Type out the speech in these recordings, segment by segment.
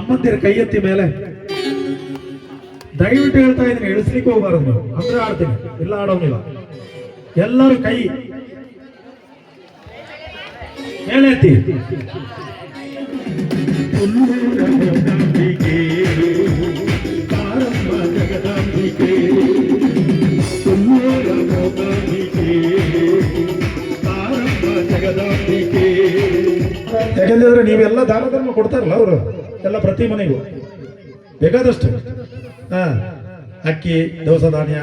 ಅಮ್ಮಂದಿರ ಕೈ ಎತ್ತಿ ಮೇಲೆ. ದಯವಿಟ್ಟು ಹೇಳ್ತಾ ಇದ್ದೀನಿ, ಇಳಿಸ್ಲಿಕ್ಕೆ ಹೋಗಬಾರದು ನೀವು. ಅಂದ್ರೆ ಆಡ್ತೀನಿ, ಇಲ್ಲ ಆಡೋನಿಲ್ಲ. ಎಲ್ಲರೂ ಕೈ ಮೇಲೆ ಎತ್ತಿ. ಯಾಕೆಂದ್ರೆ ನೀವೆಲ್ಲ ದಾನ ಧರ್ಮ ಕೊಡ್ತಾರಲ್ಲ ಅವರು ಎಲ್ಲ ಪ್ರತಿ ಮನೆಗೂ ಬೇಕಾದಷ್ಟು ಅಕ್ಕಿ ದವಸ ಧಾನ್ಯ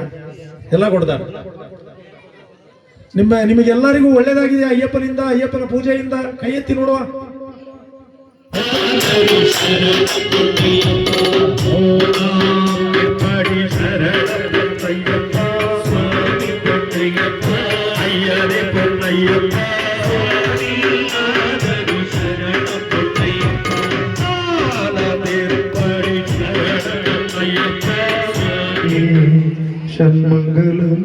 ಎಲ್ಲ ಕೊಡ್ತಾರೆ. ನಿಮಗೆಲ್ಲರಿಗೂ ಒಳ್ಳೇದಾಗಿದೆ ಅಯ್ಯಪ್ಪನಿಂದ, ಅಯ್ಯಪ್ಪನ ಪೂಜೆಯಿಂದ. ಕೈ ಎತ್ತಿ ನೋಡುವ. ಷಣ್ಮಂಗಲಂ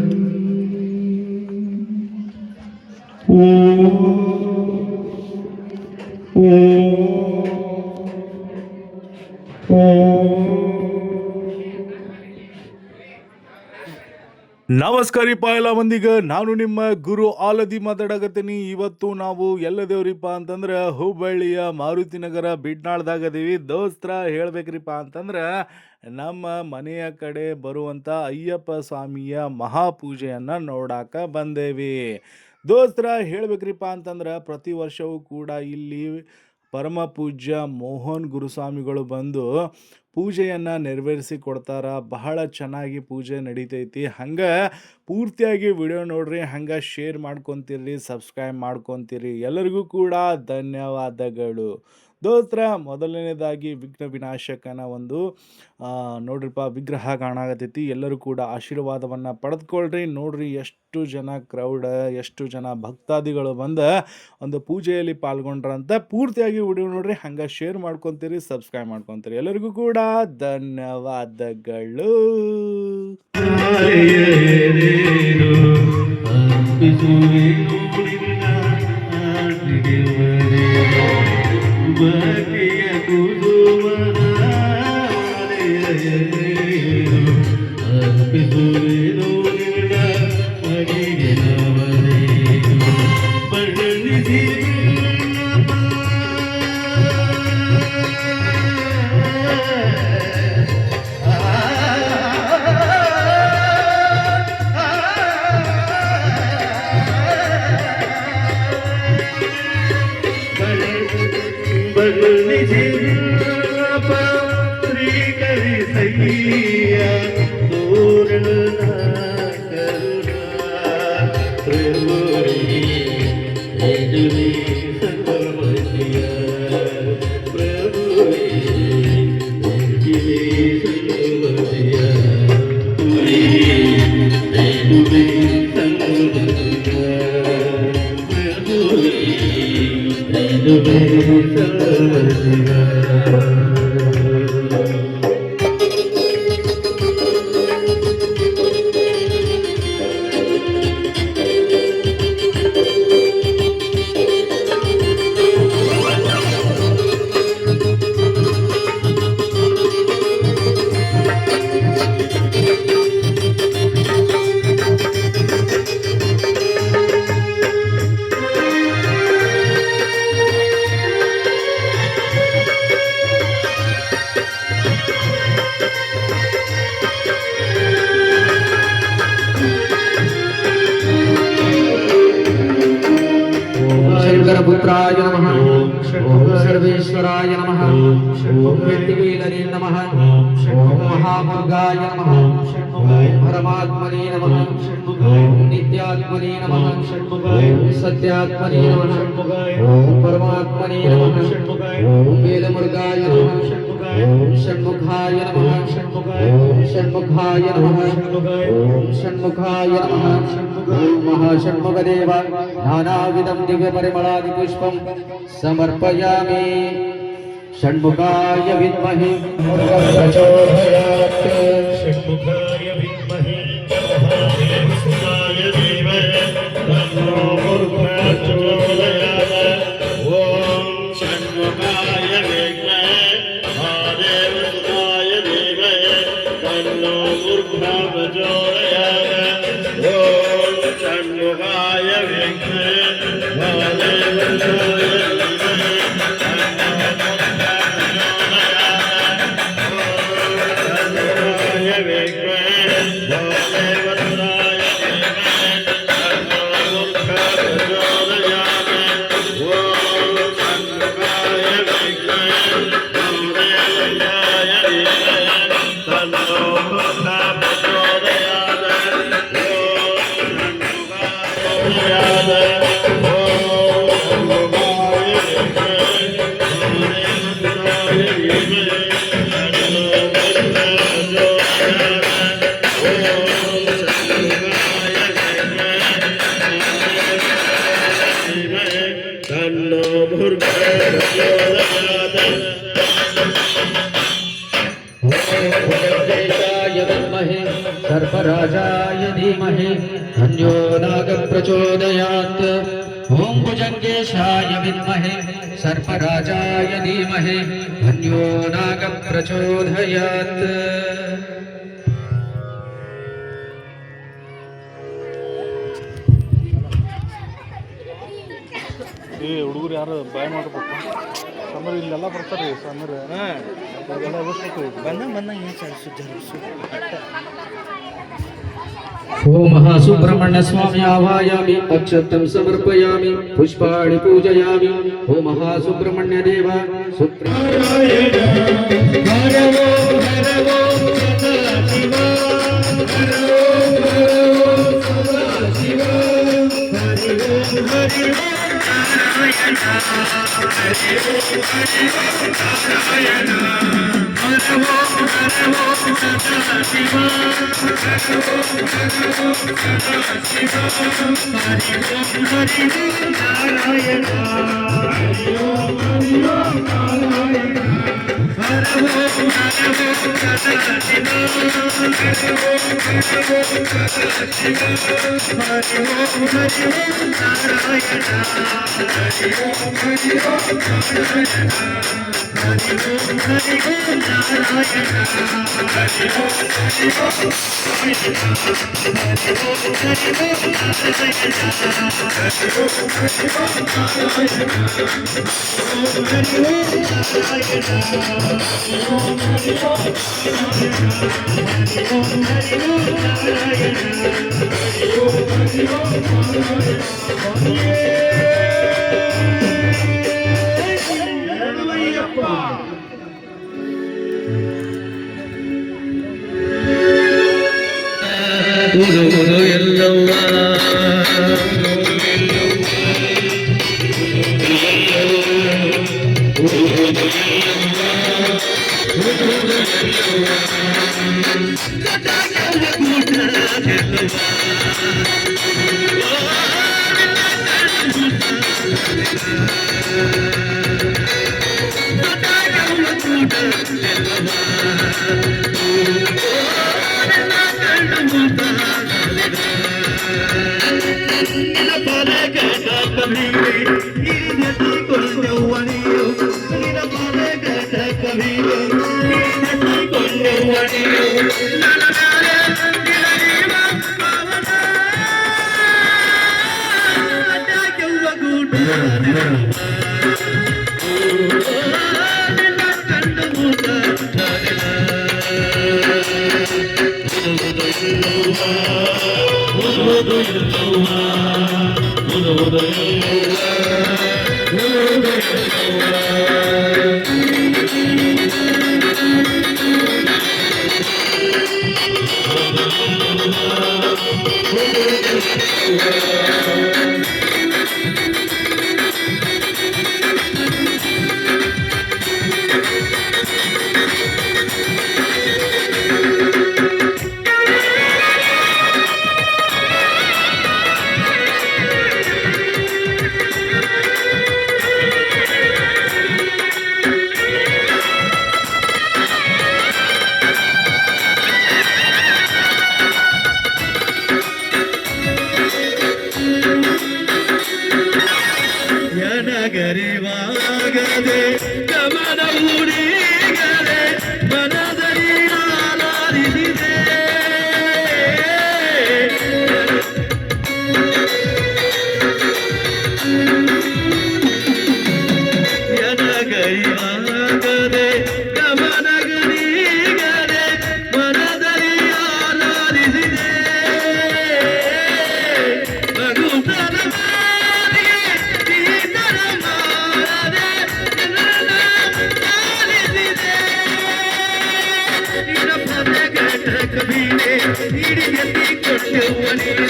ನಮಸ್ಕಾರಿಪ್ಪ ಎಲ್ಲ ಮಂದಿಗೆ. ನಾನು ನಿಮ್ಮ ಗುರು ಆಲದಿ ಮಾತಾಡಕತ್ತೀನಿ. ಇವತ್ತು ನಾವು ಎಲ್ಲದೇವ್ರಿಪ್ಪ ಅಂತಂದ್ರೆ ಹುಬ್ಬಳ್ಳಿಯ ಮಾರುತಿನಗರ ಬಿಡ್ನಾಳ್ದಾಗದೀವಿ. ದೋಸ್ತ್ರ ಹೇಳ್ಬೇಕ್ರಿಪ್ಪ ಅಂತಂದ್ರೆ ನಮ್ಮ ಮನೆಯ ಕಡೆ ಬರುವಂಥ ಅಯ್ಯಪ್ಪ ಸ್ವಾಮಿಯ ಮಹಾಪೂಜೆಯನ್ನು ನೋಡಾಕ ಬಂದೇವಿ. ದೋಸ್ತ್ರ ಹೇಳ್ಬೇಕ್ರಿಪ್ಪ ಅಂತಂದ್ರೆ ಪ್ರತಿ ವರ್ಷವೂ ಕೂಡ ಇಲ್ಲಿ ಪರಮ ಪೂಜ್ಯ ಮೋಹನ್ ಗುರುಸ್ವಾಮಿಗಳು ಬಂದು ಪೂಜೆಯನ್ನು ನೆರವೇರಿಸಿ ಕೊಡ್ತಾರ. ಬಹಳ ಚೆನ್ನಾಗಿ ಪೂಜೆ ನಡೀತೈತಿ. ಹಂಗೆ ಪೂರ್ತಿಯಾಗಿ ವಿಡಿಯೋ ನೋಡ್ರಿ, ಹಂಗೆ ಶೇರ್ ಮಾಡ್ಕೊತೀರಿ, ಸಬ್ಸ್ಕ್ರೈಬ್ ಮಾಡ್ಕೊತೀರಿ. ಎಲ್ಲರಿಗೂ ಕೂಡ ಧನ್ಯವಾದಗಳು. ದೋಸ್ತ್ರ ಮೊದಲನೇದಾಗಿ ವಿಘ್ನ ವಿನಾಶಕನ ಒಂದು ನೋಡ್ರಿಪ್ಪ ವಿಗ್ರಹ ಕಾಣಾಗತೈತಿ. ಎಲ್ಲರೂ ಕೂಡ ಆಶೀರ್ವಾದವನ್ನು ಪಡೆದುಕೊಳ್ರಿ. ನೋಡ್ರಿ ಎಷ್ಟು ಜನ ಕ್ರೌಡ್, ಎಷ್ಟು ಜನ ಭಕ್ತಾದಿಗಳು ಬಂದ ಒಂದು ಪೂಜೆಯಲ್ಲಿ ಪಾಲ್ಗೊಂಡ್ರಂತ. ಪೂರ್ತಿಯಾಗಿ ವಿಡಿಯೋ ನೋಡ್ರಿ, ಹಂಗೆ ಶೇರ್ ಮಾಡ್ಕೊತೀರಿ, ಸಬ್ಸ್ಕ್ರೈಬ್ ಮಾಡ್ಕೊತೀರಿ. ಎಲ್ಲರಿಗೂ ಕೂಡ ಧನ್ಯವಾದಗಳು. पुत्राय नमः ओम सर्वेश्वराय नमः ओम वेदिवेदने नमः ओम महाभोगाय नमः ओम परमात्मने नमः ओम नित्यात्मने नमः ओम सत्यात्मने नमः ओम परमात्मने नमः ओम वेदमुर्गाय नमः ओम षण्मुखाय नमः ओम षण्मुखाय नमः ओम षण्मुखाय नमः ओम महाषण्मुखदेव नानाविधं दिव्यपरिमलादि पुष्पं समर्पयामि षण्मुखाय विद्महे प्रचोदयात् षण्मुखाय विद्महे महादेवाय धीमहि तन्नो प्रचोदयात्। ओम षण्मुखाय विद्महे तन्नो मूर्धा प्रचोदयात् ॐ षण्मुखाय विद्महे वामदेवाय धीमहि तन्नो भूर्भुवः भुजगेशाय विद्महे सर्पराजाय धीमहि धियो नागप्रचोदयात् ॐ भुजगेशाय विद्महे सर्पराजाय धीमहि धियो नागप्रचोदयात् ಏ ಹುಡುಗರು ಯಾರು ಬಾಯ್ ಮಾಡ್ಬೇಕು ಸಮರ್ ಇಲ್ಲೆಲ್ಲ ಬರ್ತಾರೆ ಸಮರ್ ಎಲ್ಲ ಎಬ್ಬಿಸ್ಬೇಕು ಓಂ ಮಹಾಸುಬ್ರಹ್ಮಣ್ಯ ಸ್ವಾಮಿ ಆವಾಯಾಮಿ ಅಕ್ಷತಂ ಸಮರ್ಪಯಾಮಿ ಪುಷ್ಪಾಣಿ ಪೂಜಯಾಮಿ ಓಂ ಮಹಾಸುಬ್ರಹ್ಮಣ್ಯ ದೇವ ಹಿಡಿಯಲ್ಲಿ ಕೊಂಡವ್ವ ನೀನು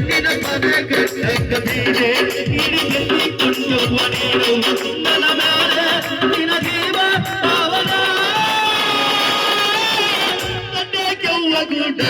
ನಿನ್ನ ಪದ ಗಟ್ಟ ಕಬೀರೆ ಹಿಡಿಯಲ್ಲಿ ಕೊಂಡವ್ವ ನೀನು ನನ್ನ ಮ್ಯಾಲೆ ನಿನ್ನ ಜೀವ ಪಾವನ ಕಟ್ಟೆಗೆವ್ವ ಗುಡ್ಡ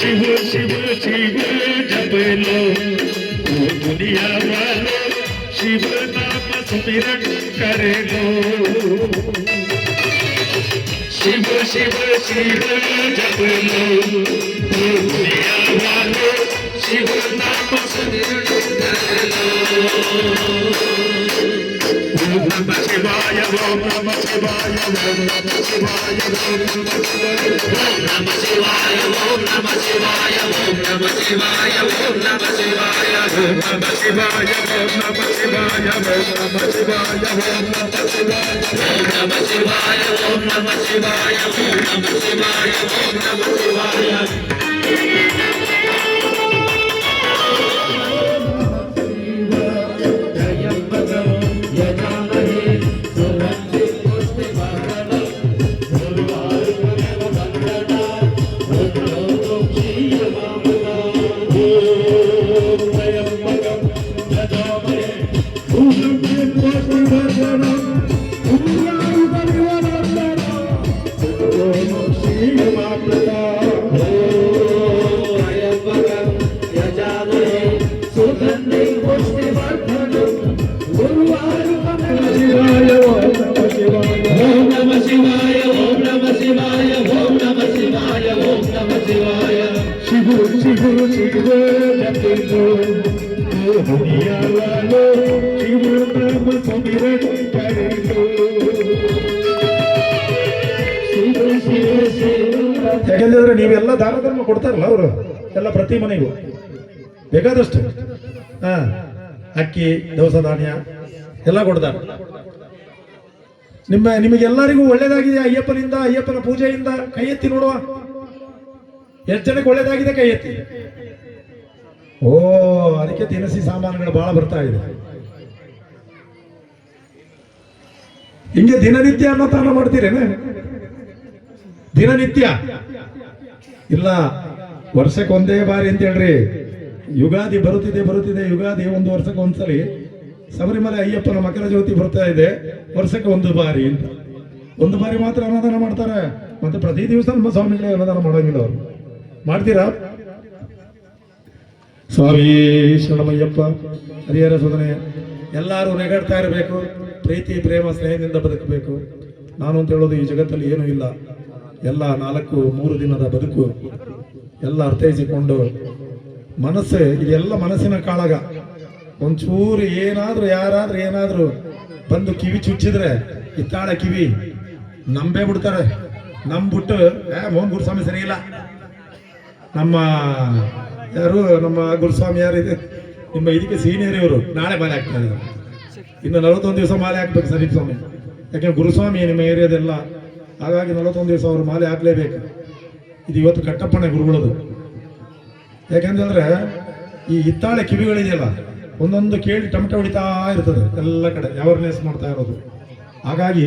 शिव शिव शिव जप लो दुनिया वालो शिव नाम सुमिरन कर लो शिव शिव शिव जप लो दुनिया वालो शिव नाम सुमिरन कर लो ओम नमः शिवाय ओम नमः शिवाय ओम नमः शिवाय ओम नमः शिवाय ओम नमः शिवाय ओम नमः शिवाय ओम नमः शिवाय ओम नमः शिवाय ओम नमः शिवाय ओम नमः शिवाय ओम नमः शिवाय ओम नमः शिवाय ओम नमः शिवाय ओम नमः शिवाय ओम नमः शिवाय ಸುಮಿರನ್ ಕರೆದು. ಯಾಕೆಂದ್ರೆ ನೀವೆಲ್ಲ ದಾನ ಧರ್ಮ ಕೊಡ್ತಾರಲ್ಲ ಅವರು ಎಲ್ಲ ಪ್ರತಿ ಮನೆಗೂ ಬೇಕಾದಷ್ಟು ಅಕ್ಕಿ ದವಸ ಧಾನ್ಯ ಎಲ್ಲ ಕೊಡ್ತಾರೆ. ನಿಮಗೆಲ್ಲರಿಗೂ ಒಳ್ಳೇದಾಗಿದೆ ಅಯ್ಯಪ್ಪನಿಂದ, ಅಯ್ಯಪ್ಪನ ಪೂಜೆಯಿಂದ. ಕೈ ಎತ್ತಿ ನೋಡುವ, ಎಷ್ಟು ಜನಕ್ಕೆ ಒಳ್ಳೇದಾಗಿದೆ ಕೈ ಎತ್ತಿ. ಓ, ಅದಕ್ಕೆ ದಿನಸಿ ಸಾಮಾನುಗಳು ಬಹಳ ಬರ್ತಾ ಇದೆ. ಹಿಂಗೆ ದಿನನಿತ್ಯ ಅನ್ನದಾನ ಮಾಡ್ತೀರೇನೆ? ದಿನನಿತ್ಯ ಇಲ್ಲ, ವರ್ಷಕ್ಕೆ ಒಂದೇ ಬಾರಿ ಅಂತ ಹೇಳ್ರಿ. ಯುಗಾದಿ ಬರುತ್ತಿದೆ ಯುಗಾದಿ ಒಂದು ವರ್ಷಕ್ಕೆ ಒಂದ್ಸಲಿ. ಶಬರಿಮಲೆ ಅಯ್ಯಪ್ಪನ ಮಕರ ಜ್ಯೋತಿ ಬರ್ತಾ ಇದೆ, ವರ್ಷಕ್ಕೆ ಒಂದು ಬಾರಿ ಅಂತ. ಒಂದು ಬಾರಿ ಮಾತ್ರ ಅನ್ನದಾನ ಮಾಡ್ತಾರೆ. ಮತ್ತೆ ಪ್ರತಿ ದಿವಸ ನಮ್ಮ ಸ್ವಾಮಿಗಳೇ ಅನ್ನದಾನ ಮಾಡೋಂಗಿಲ್ಲ. ಅವರು ಮಾಡ್ತೀರಾ? ಸ್ವಾಮಿ ಶರಣಮಯ್ಯಪ್ಪ, ಹರಿಹರ ಸುಧನೆ. ಎಲ್ಲರೂ ನೆಗಾಡ್ತಾ ಇರಬೇಕು, ಪ್ರೀತಿ ಪ್ರೇಮ ಸ್ನೇಹದಿಂದ ಬದುಕಬೇಕು. ನಾನು ಅಂತ ಹೇಳೋದು ಈ ಜಗತ್ತಲ್ಲಿ ಏನೂ ಇಲ್ಲ, ಎಲ್ಲ 4-3 ದಿನದ ಬದುಕು ಎಲ್ಲ ಅರ್ಥೈಸಿಕೊಂಡು ಮನಸ್ಸು ಇದೆಲ್ಲ ಮನಸ್ಸಿನ ಕಾಳಗ. ಒಂಚೂರು ಏನಾದ್ರೂ ಯಾರಾದ್ರೂ ಏನಾದ್ರೂ ಬಂದು ಕಿವಿ ಚುಚ್ಚಿದ್ರೆ ಇತ್ತಾಳ ಕಿವಿ ನಂಬೇ ಬಿಡ್ತಾರೆ. ನಂಬಿಟ್ಟು ಮೋಹನ್ ಗುರುಸ್ವಾಮಿ ಸರಿ ಇಲ್ಲ, ನಮ್ಮ ಯಾರು ನಮ್ಮ ಗುರುಸ್ವಾಮಿ ಯಾರಿದೆ ನಿಮ್ಮ ಇದಕ್ಕೆ ಸೀನಿಯರ್ ಇವರು ನಾಳೆ ಮಾಲೆ ಹಾಕ್ತಾರೆ. ಇನ್ನು 41 ದಿವಸ ಮಾಲೆ ಹಾಕ್ಬೇಕು ಸರಿ ಸ್ವಾಮಿ. ಯಾಕೆಂದ್ರೆ ಗುರುಸ್ವಾಮಿ ನಿಮ್ಮ ಏರಿಯಾದೆಲ್ಲ, ಹಾಗಾಗಿ 41 ದಿವಸ ಅವರು ಮಾಲೆ ಹಾಕ್ಲೇಬೇಕು. ಇದು ಇವತ್ತು ಕಟ್ಟಪ್ಪಣೆ ಗುರುಗಳದು. ಯಾಕೆಂತಂದ್ರೆ ಈ ಹಿತ್ತಾಳೆ ಕಿವಿಗಳಿದೆಯಲ್ಲ, ಒಂದೊಂದು ಕೇಳಿ ಟಮಟೆ ಹೊಡಿತಾ ಇರ್ತದೆ ಎಲ್ಲ ಕಡೆ, ಅವೇರ್ನೆಸ್ ಮಾಡ್ತಾ ಇರೋದು. ಹಾಗಾಗಿ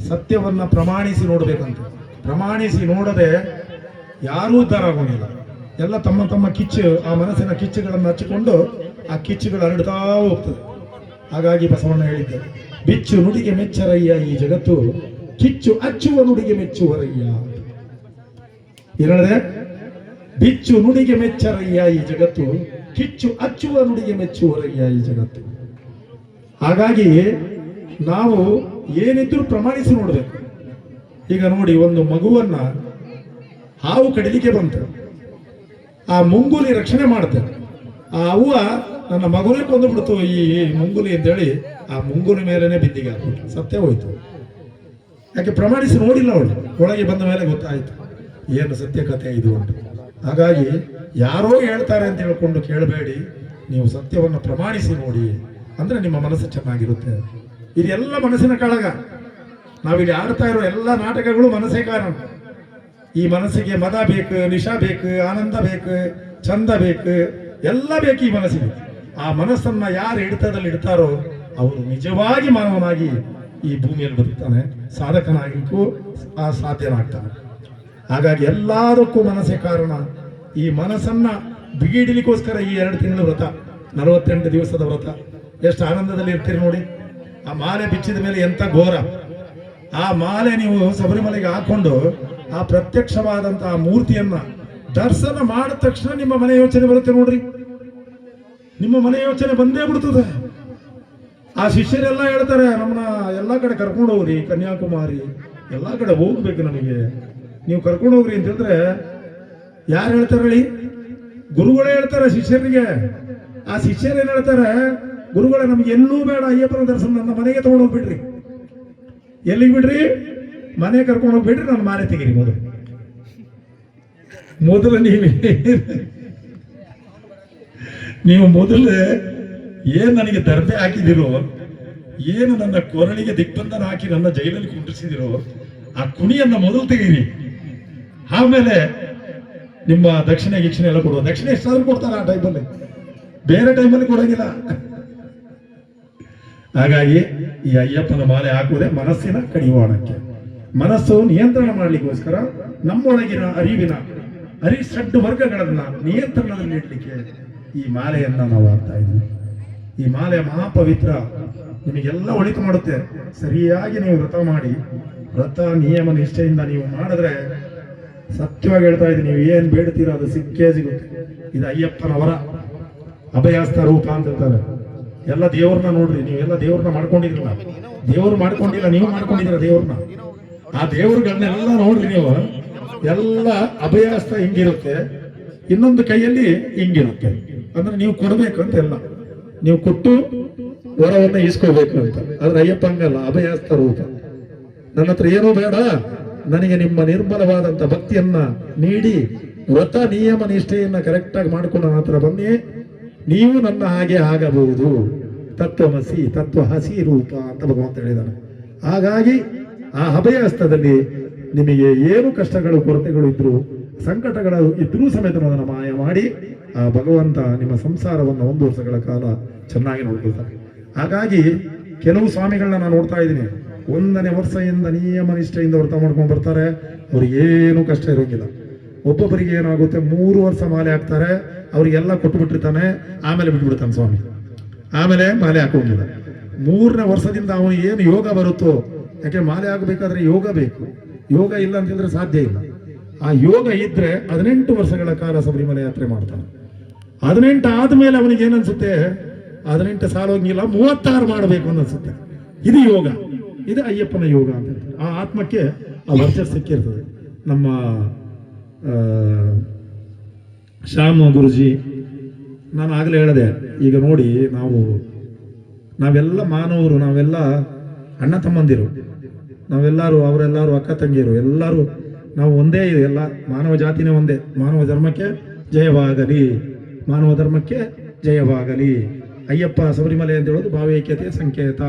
ಸತ್ಯವನ್ನ ಪ್ರಮಾಣಿಸಿ ನೋಡ್ಬೇಕಂತ. ಪ್ರಮಾಣಿಸಿ ನೋಡದೆ ಯಾರೂ ಉದ್ಧಾರ ಆಗೋಂಗಿಲ್ಲ. ಎಲ್ಲ ತಮ್ಮ ತಮ್ಮ ಕಿಚ್ಚು, ಆ ಮನಸ್ಸಿನ ಕಿಚ್ಚುಗಳನ್ನು ಹಚ್ಚಿಕೊಂಡು ಆ ಕಿಚ್ಚುಗಳು ಹರಡ್ತಾ ಹೋಗ್ತದೆ. ಹಾಗಾಗಿ ಬಸವಣ್ಣ ಹೇಳಿದ್ದೆ, ಬಿಚ್ಚು ನುಡಿಗೆ ಮೆಚ್ಚರಯ್ಯ ಈ ಜಗತ್ತು, ಕಿಚ್ಚು ಹಚ್ಚುವ ನುಡಿಗೆ ಮೆಚ್ಚುವರಯ್ಯ. ಏನಿದೆ? ಬಿಚ್ಚು ನುಡಿಗೆ ಮೆಚ್ಚರಯ್ಯ ಈ ಜಗತ್ತು, ಕಿಚ್ಚು ಹಚ್ಚುವ ನುಡಿಗೆ ಮೆಚ್ಚುವರಯ್ಯ ಈ ಜಗತ್ತು. ಹಾಗಾಗಿ ನಾವು ಏನಿದ್ರೂ ಪ್ರಮಾಣಿಸಿ ನೋಡ್ಬೇಕು. ಈಗ ನೋಡಿ, ಒಂದು ಮಗುವನ್ನ ಹಾವು ಕಡಿಲಿಕ್ಕೆ ಬಂತು, ಆ ಮುಂಗುಲಿ ರಕ್ಷಣೆ ಮಾಡುತ್ತೆ. ಆ ಅವ್ವ ನನ್ನ ಮಗುನೇ ಕೊಂದು ಬಿಡ್ತು ಈ ಮುಂಗುಲಿ ಅಂತೇಳಿ ಆ ಮುಂಗುಲಿ ಮೇಲೇನೆ ಬಿದ್ದಿಗೆ ಹಾಕ್ಬಿಟ್ಟು ಸತ್ಯ ಹೋಯ್ತು. ಯಾಕೆ? ಪ್ರಮಾಣಿಸಿ ನೋಡಿಲ್ಲ ಅವಳು. ಒಳಗೆ ಬಂದ ಮೇಲೆ ಗೊತ್ತಾಯ್ತು ಏನು ಸತ್ಯ ಕಥೆ ಇದು ಅಂತ. ಹಾಗಾಗಿ ಯಾರೋ ಹೇಳ್ತಾರೆ ಅಂತ ಹೇಳ್ಕೊಂಡು ಕೇಳಬೇಡಿ, ನೀವು ಸತ್ಯವನ್ನು ಪ್ರಮಾಣಿಸಿ ನೋಡಿ, ಅಂದ್ರೆ ನಿಮ್ಮ ಮನಸ್ಸು ಚೆನ್ನಾಗಿರುತ್ತೆ. ಇದೆಲ್ಲ ಮನಸ್ಸಿನ ಕಾಳಗ. ನಾವಿಲ್ಲಿ ಆಡ್ತಾ ಇರೋ ಎಲ್ಲ ನಾಟಕಗಳು ಮನಸ್ಸೇ ಕಾರಣ. ಈ ಮನಸ್ಸಿಗೆ ಮದ ಬೇಕು, ನಿಶಾ ಬೇಕು, ಆನಂದ ಬೇಕು, ಚಂದ ಬೇಕು, ಎಲ್ಲ ಬೇಕು ಈ ಮನಸ್ಸಿಗೆ. ಆ ಮನಸ್ಸನ್ನ ಯಾರು ಹಿಡಿತದಲ್ಲಿ ಇಡ್ತಾರೋ ಅವರು ನಿಜವಾಗಿ ಮಾನವನಾಗಿ ಈ ಭೂಮಿಯಲ್ಲಿ ಬದುಕ್ತಾನೆ, ಸಾಧಕನಾಗಿಗೂ ಸಾಧ್ಯನಾಗ್ತಾನೆ. ಹಾಗಾಗಿ ಎಲ್ಲದಕ್ಕೂ ಮನಸ್ಸೇ ಕಾರಣ. ಈ ಮನಸ್ಸನ್ನ ಬಿಗಿಡಿಲಿಕ್ಕೋಸ್ಕರ ಈ 2 ತಿಂಗಳ ವ್ರತ, 48 ದಿವಸದ ವ್ರತ. ಎಷ್ಟು ಆನಂದದಲ್ಲಿ ಇರ್ತೀರಿ ನೋಡಿ. ಆ ಮಾಲೆ ಬಿಚ್ಚಿದ ಮೇಲೆ ಎಂತ ಘೋರ. ಆ ಮಾಲೆ ನೀವು ಶಬರಿಮಲೆಗೆ ಹಾಕೊಂಡು ಆ ಪ್ರತ್ಯಕ್ಷವಾದಂತಹ ಮೂರ್ತಿಯನ್ನ ದರ್ಶನ ಮಾಡಿದ ತಕ್ಷಣ ನಿಮ್ಮ ಮನೆ ಯೋಚನೆ ಬರುತ್ತೆ ನೋಡ್ರಿ. ನಿಮ್ಮ ಮನೆ ಯೋಚನೆ ಬಂದೇ ಬಿಡ್ತದೆ. ಆ ಶಿಷ್ಯರೆಲ್ಲ ಹೇಳ್ತಾರೆ, ನಮ್ಮನ್ನ ಎಲ್ಲಾ ಕಡೆ ಕರ್ಕೊಂಡು ಹೋಗ್ರಿ, ಕನ್ಯಾಕುಮಾರಿ ಎಲ್ಲಾ ಕಡೆ ಹೋಗ್ಬೇಕು ನಮಗೆ, ನೀವು ಕರ್ಕೊಂಡು ಹೋಗ್ರಿ ಅಂತ ಹೇಳಿದ್ರೆ ಯಾರು ಹೇಳ್ತಾರೆ ಹೇಳಿ? ಗುರುಗಳೇ ಹೇಳ್ತಾರೆ ಶಿಷ್ಯರಿಗೆ. ಆ ಶಿಷ್ಯರು ಏನ್ ಹೇಳ್ತಾರೆ, ಗುರುಗಳೇ ನಮ್ಗೆ ಎಲ್ಲೂ ಬೇಡ, ಅಯ್ಯಪ್ಪನ ದರ್ಶನ ನನ್ನ ಮನೆಗೆ ತಗೊಂಡು ಹೋಗ್ಬಿಡ್ರಿ. ಎಲ್ಲಿಗೆ ಬಿಡ್ರಿ? ಮನೆ ಕರ್ಕೊಂಡು ಹೋಗ್ಬಿಡ್ರಿ, ನನ್ನ ಮಾಲೆ ತೆಗೀರಿ. ಮೊದಲು ನೀವು ಮೊದಲು ಏನ್ ನನಗೆ ದರ್ಬೆ ಹಾಕಿದಿರೋ, ಏನು ನನ್ನ ಕೊರಳಿಗೆ ದಿಗ್ಬಂಧನ ಹಾಕಿ ನನ್ನ ಜೈಲಲ್ಲಿ ಕುಂಡಿಸಿದಿರೋ, ಆ ಕುಣಿಯನ್ನ ಮೊದಲು ತೆಗೀರಿ. ಆಮೇಲೆ ನಿಮ್ಮ ದಕ್ಷಿಣ ಗಿಕ್ಷಣೆ ಎಲ್ಲ ಕೊಡುವ. ದಕ್ಷಿಣ ಎಷ್ಟಾದ್ರೂ ಕೊಡ್ತಾರೆ ಆ ಟೈಮಲ್ಲಿ, ಬೇರೆ ಟೈಮಲ್ಲಿ ಕೊಡೋಂಗಿಲ್ಲ. ಹಾಗಾಗಿ ಈ ಅಯ್ಯಪ್ಪನ ಮಾಲೆ ಹಾಕುವುದೇ ಮನಸ್ಸಿನ ಕಡಿವಾಣಕ್ಕೆ. ಮನಸ್ಸು ನಿಯಂತ್ರಣ ಮಾಡಲಿಕ್ಕೋಸ್ಕರ ನಮ್ಮೊಳಗಿನ ಅರಿವಿನ ಷಡ್ ವರ್ಗಗಳನ್ನ ನಿಯಂತ್ರಣದಲ್ಲಿ ಇಡ್ಲಿಕ್ಕೆ ಈ ಮಾಲೆಯನ್ನ ನಾವು ಹಾಕ್ತಾ ಇದ್ದೀವಿ. ಈ ಮಾಲೆ ಮಹಾಪವಿತ್ರ, ನಿಮಗೆಲ್ಲ ಒಳಿತು ಮಾಡುತ್ತೆ. ಸರಿಯಾಗಿ ನೀವು ವ್ರತ ಮಾಡಿ, ವ್ರತ ನಿಯಮ ನಿಷ್ಠೆಯಿಂದ ನೀವು ಮಾಡಿದ್ರೆ ಸತ್ಯವಾಗಿ ಹೇಳ್ತಾ ಇದ್ದೀನಿ, ನೀವು ಏನ್ ಬೇಡ್ತೀರೋ ಅದು ಸಿಕ್ಕೇ ಸಿಗುತ್ತೆ. ಇದು ಅಯ್ಯಪ್ಪನ ವರ, ಅಭಯಾಸ್ತ ರೂಪ ಅಂತ ಹೇಳ್ತಾರೆ. ಎಲ್ಲ ದೇವ್ರನ್ನ ನೋಡ್ರಿ, ನೀವೆಲ್ಲ ದೇವ್ರನ್ನ ಮಾಡ್ಕೊಂಡಿದ್ರಲ್ಲ, ದೇವ್ರು ಮಾಡ್ಕೊಂಡಿಲ್ಲ, ನೀವು ಮಾಡ್ಕೊಂಡಿದ್ದೀರ ದೇವ್ರನ್ನ. ಆ ದೇವ್ರುಗಳನ್ನೆಲ್ಲ ನೋಡ್ರಿ ನೀವು. ಎಲ್ಲ ಅಭಯಾಸ್ತ ಹಿಂಗಿರುತ್ತೆ, ಇನ್ನೊಂದು ಕೈಯಲ್ಲಿ ಹಿಂಗಿರುತ್ತೆ. ಅಂದ್ರೆ ನೀವು ಕೊಡ್ಬೇಕು ಅಂತ ಎಲ್ಲ. ನೀವು ಕೊಟ್ಟು ವರವನ್ನ ಈಸ್ಕೋಬೇಕು ಅಂತ. ಆದ್ರೆ ಅಯ್ಯಪ್ಪ ಹಂಗಲ್ಲ, ಅಭಯಸ್ಥ ರೂಪ. ನನ್ನ ಹತ್ರ ಏನೂ ಬೇಡ, ನನಗೆ ನಿಮ್ಮ ನಿರ್ಮಲವಾದಂತ ಭಕ್ತಿಯನ್ನ ನೀಡಿ ವ್ರತ ನಿಯಮ ನಿಷ್ಠೆಯನ್ನ ಕರೆಕ್ಟ್ ಆಗಿ ಮಾಡ್ಕೊಂಡು ನನ್ನ ಹತ್ರ ಬನ್ನಿ, ನೀವು ನನ್ನ ಹಾಗೆ ಆಗಬಹುದು. ತತ್ವಮಸಿ ತತ್ವ ಹಸಿ ರೂಪ ಅಂತ ಭಗವಂತ ಹೇಳಿದ್ದಾನೆ. ಹಾಗಾಗಿ ಆ ಅಭಯಹಸ್ತದಲ್ಲಿ ನಿಮಗೆ ಏನು ಕಷ್ಟಗಳು ಕೊರತೆಗಳು ಇದ್ರು, ಸಂಕಟಗಳು ಇದ್ರೂ ಸಮೇತ ಅದನ್ನು ಮಾಯ ಮಾಡಿ ಆ ಭಗವಂತ ನಿಮ್ಮ ಸಂಸಾರವನ್ನು 1 ವರ್ಷಗಳ ಕಾಲ ಚೆನ್ನಾಗಿ ನೋಡ್ಕೊಳ್ತಾರೆ. ಹಾಗಾಗಿ ಕೆಲವು ಸ್ವಾಮಿಗಳನ್ನ ನಾನು ನೋಡ್ತಾ ಇದ್ದೀನಿ, 1ನೇ ವರ್ಷದಿಂದ ನಿಯಮ ನಿಷ್ಠೆಯಿಂದ ವ್ರತ ಮಾಡ್ಕೊಂಡು ಬರ್ತಾರೆ, ಅವ್ರಿಗೇನು ಕಷ್ಟ ಇರೋಂಗಿಲ್ಲ. ಒಬ್ಬೊಬ್ಬರಿಗೆ ಏನಾಗುತ್ತೆ, 3 ವರ್ಷ ಮಾಲೆ ಹಾಕ್ತಾರೆ, ಅವ್ರಿಗೆಲ್ಲ ಕೊಟ್ಟುಬಿಟ್ಟಿರ್ತಾನೆ, ಆಮೇಲೆ ಬಿಟ್ಬಿಡ್ತಾನೆ ಸ್ವಾಮಿ, ಆಮೇಲೆ ಮಾಲೆ ಹಾಕೋಂಗಿಲ್ಲ. 3ನೇ ವರ್ಷದಿಂದ ಅವನಿಗೆ ಏನು ಯೋಗ ಬರುತ್ತೋ, ಯಾಕೆ ಮಾಲೆ ಆಗಬೇಕಾದ್ರೆ ಯೋಗ ಬೇಕು, ಯೋಗ ಇಲ್ಲ ಅಂತ ಹೇಳಿದ್ರೆ ಸಾಧ್ಯ ಇಲ್ಲ. ಆ ಯೋಗ ಇದ್ರೆ 18 ವರ್ಷಗಳ ಕಾಲ ಶಬರಿಮಲೆ ಯಾತ್ರೆ ಮಾಡ್ತಾನೆ. 18 ಆದ್ಮೇಲೆ ಅವನಿಗೆ ಏನನ್ಸುತ್ತೆ, 18 ಸಾಲೋಂಗಿಲ್ಲ, 36 ಮಾಡಬೇಕು ಅನ್ನಿಸುತ್ತೆ. ಇದು ಯೋಗ, ಇದು ಅಯ್ಯಪ್ಪನ ಯೋಗ ಅಂತ ಹೇಳ್ತಾರೆ. ಆ ಆತ್ಮಕ್ಕೆ ಆ ವರ್ಚಸ್ ಸಿಕ್ಕಿರ್ತದೆ. ನಮ್ಮ ಶ್ಯಾಮ ಗುರುಜಿ, ನಾನು ಆಗಲೇ ಹೇಳಿದೆ, ಈಗ ನೋಡಿ ನಾವೆಲ್ಲ ಮಾನವರು, ನಾವೆಲ್ಲ ಅಣ್ಣ ತಮ್ಮಂದಿರು, ನಾವೆಲ್ಲರೂ ಅವರೆಲ್ಲರೂ ಅಕ್ಕ ತಂಗಿಯರು, ಎಲ್ಲರೂ ನಾವು ಒಂದೇ ಇದೆ, ಎಲ್ಲ ಮಾನವ ಜಾತಿನೇ ಒಂದೇ. ಮಾನವ ಧರ್ಮಕ್ಕೆ ಜಯವಾಗಲಿ, ಮಾನವ ಧರ್ಮಕ್ಕೆ ಜಯವಾಗಲಿ. ಅಯ್ಯಪ್ಪ ಶಬರಿಮಲೆ ಅಂತ ಹೇಳೋದು ಭಾವೈಕ್ಯತೆಯ ಸಂಕೇತ,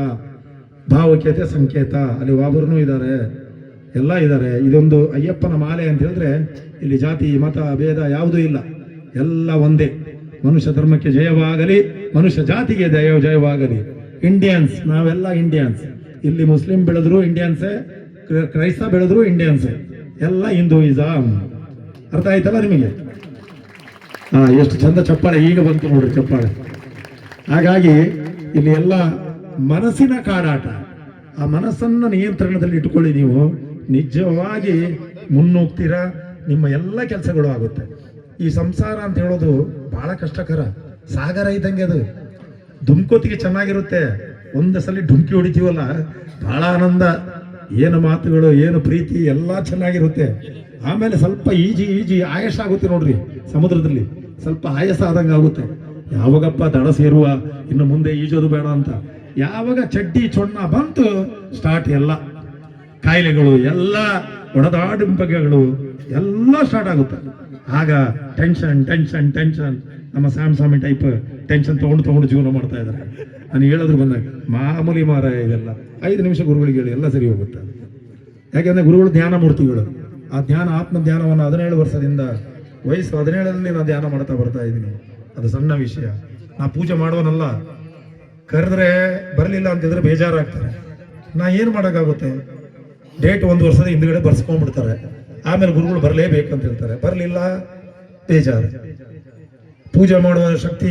ಭಾವೈಕ್ಯತೆಯ ಸಂಕೇತ. ಅಲ್ಲಿ ವಾಬರ್ನೂ ಇದ್ದಾರೆ, ಎಲ್ಲ ಇದ್ದಾರೆ. ಇದೊಂದು ಅಯ್ಯಪ್ಪನ ಮಾಲೆ ಅಂತ ಹೇಳಿದ್ರೆ ಇಲ್ಲಿ ಜಾತಿ ಮತ ಭೇದ ಯಾವುದೂ ಇಲ್ಲ, ಎಲ್ಲ ಒಂದೇ. ಮನುಷ್ಯ ಧರ್ಮಕ್ಕೆ ಜಯವಾಗಲಿ, ಮನುಷ್ಯ ಜಾತಿಗೆ ಜಯವಾಗಲಿ. ಇಂಡಿಯನ್ಸ್, ನಾವೆಲ್ಲ ಇಂಡಿಯನ್ಸ್. ಇಲ್ಲಿ ಮುಸ್ಲಿಂ ಬೆಳೆದ್ರು ಇಂಡಿಯನ್ಸೇ, ಕ್ರೈಸ್ತ ಬೆಳೆದ್ರು ಇಂಡಿಯನ್ಸೇ, ಎಲ್ಲ ಹಿಂದೂಯಿಸಂ. ಅರ್ಥ ಆಯ್ತಲ್ಲ ನಿಮಗೆ? ಎಷ್ಟು ಚಂದ ಚಪ್ಪಾಳೆ ಈಗ ಬಂತು ನೋಡ್ರಿ, ಚಪ್ಪಾಳೆ. ಹಾಗಾಗಿ ಇಲ್ಲಿ ಎಲ್ಲ ಮನಸ್ಸಿನ ಕಾಡಾಟ. ಆ ಮನಸ್ಸನ್ನ ನಿಯಂತ್ರಣದಲ್ಲಿ ಇಟ್ಕೊಳ್ಳಿ, ನೀವು ನಿಜವಾಗಿ ಮುನ್ನೋಗ್ತೀರಾ, ನಿಮ್ಮ ಎಲ್ಲ ಕೆಲಸಗಳು ಆಗುತ್ತೆ. ಈ ಸಂಸಾರ ಅಂತ ಹೇಳೋದು ಬಹಳ ಕಷ್ಟಕರ, ಸಾಗರ ಇದ್ದಂಗೆ. ಅದು ಧುಮ್ಕೋತಿಗೆ ಚೆನ್ನಾಗಿರುತ್ತೆ, ಒಂದು ಸಲ ಡುಮ್ಕಿ ಹೊಡಿತೀವಲ್ಲ ಬಹಳ ಆನಂದ, ಏನು ಮಾತುಗಳು, ಏನು ಪ್ರೀತಿ ಎಲ್ಲ ಚೆನ್ನಾಗಿರುತ್ತೆ. ಆಮೇಲೆ ಸ್ವಲ್ಪ ಈಜಿ ಆಯಾಸ ಆಗುತ್ತೆ ನೋಡ್ರಿ, ಸಮುದ್ರದಲ್ಲಿ ಸ್ವಲ್ಪ ಆಯಾಸ ಆದಂಗೆ ಆಗುತ್ತೆ. ಯಾವಾಗಪ್ಪ ದಡ ಸೇರುವ, ಇನ್ನು ಮುಂದೆ ಈಜೋದು ಬೇಡ ಅಂತ. ಯಾವಾಗ ಚಡ್ಡಿ ಚೊಣ್ಣ ಬಂತು ಸ್ಟಾರ್ಟ್, ಎಲ್ಲ ಕಾಯಿಲೆಗಳು, ಎಲ್ಲ ಒಡೆದಾಡುಂಬಗಳು ಎಲ್ಲ ಸ್ಟಾರ್ಟ್ ಆಗುತ್ತೆ. ಆಗ ಟೆನ್ಷನ್ ಟೆನ್ಷನ್ ಟೆನ್ಷನ್. ನಮ್ಮ ಸ್ವಾಮಿ ಟೈಪ್ ಟೆನ್ಷನ್ ತಗೊಂಡು ಜೀವನ ಮಾಡ್ತಾ ಇದ್ದಾರೆ. ನಾನು ಹೇಳೋದ್ರ ಬಂದಾಗ ಮಾಮೂಲಿ ಮಾರ ಇದೆಲ್ಲ 5 ನಿಮಿಷ ಗುರುಗಳಿಗೆ ಹೇಳಿ ಎಲ್ಲ ಸರಿ ಹೋಗುತ್ತೆ. ಯಾಕೆಂದ್ರೆ ಗುರುಗಳು ಧ್ಯಾನ ಮೂರ್ತಿಗಳು. ಆ ಧ್ಯಾನ, ಆತ್ಮ ಧ್ಯಾನವನ್ನು 17 ವರ್ಷದಿಂದ, ವಯಸ್ಸು 17ರಲ್ಲಿ ನಾನು ಧ್ಯಾನ ಮಾಡ್ತಾ ಬರ್ತಾ ಇದ್ದೀನಿ. ಅದು ಸಣ್ಣ ವಿಷಯ. ನಾ ಪೂಜೆ ಮಾಡುವನಲ್ಲ, ಕರೆದ್ರೆ ಬರಲಿಲ್ಲ ಅಂತಿದ್ರೆ ಬೇಜಾರಾಗ್ತಾರೆ. ನಾ ಏನು ಮಾಡೋಕ್ಕಾಗುತ್ತೆ? ಡೇಟ್ 1 ವರ್ಷದ ಹಿಂದ್ಗಡೆ ಬರ್ಸ್ಕೊಂಡ್ಬಿಡ್ತಾರೆ. ಆಮೇಲೆ ಗುರುಗಳು ಬರಲೇಬೇಕಂತ ಹೇಳ್ತಾರೆ, ಬರಲಿಲ್ಲ ಬೇಜಾರು. ಪೂಜೆ ಮಾಡುವ ಶಕ್ತಿ,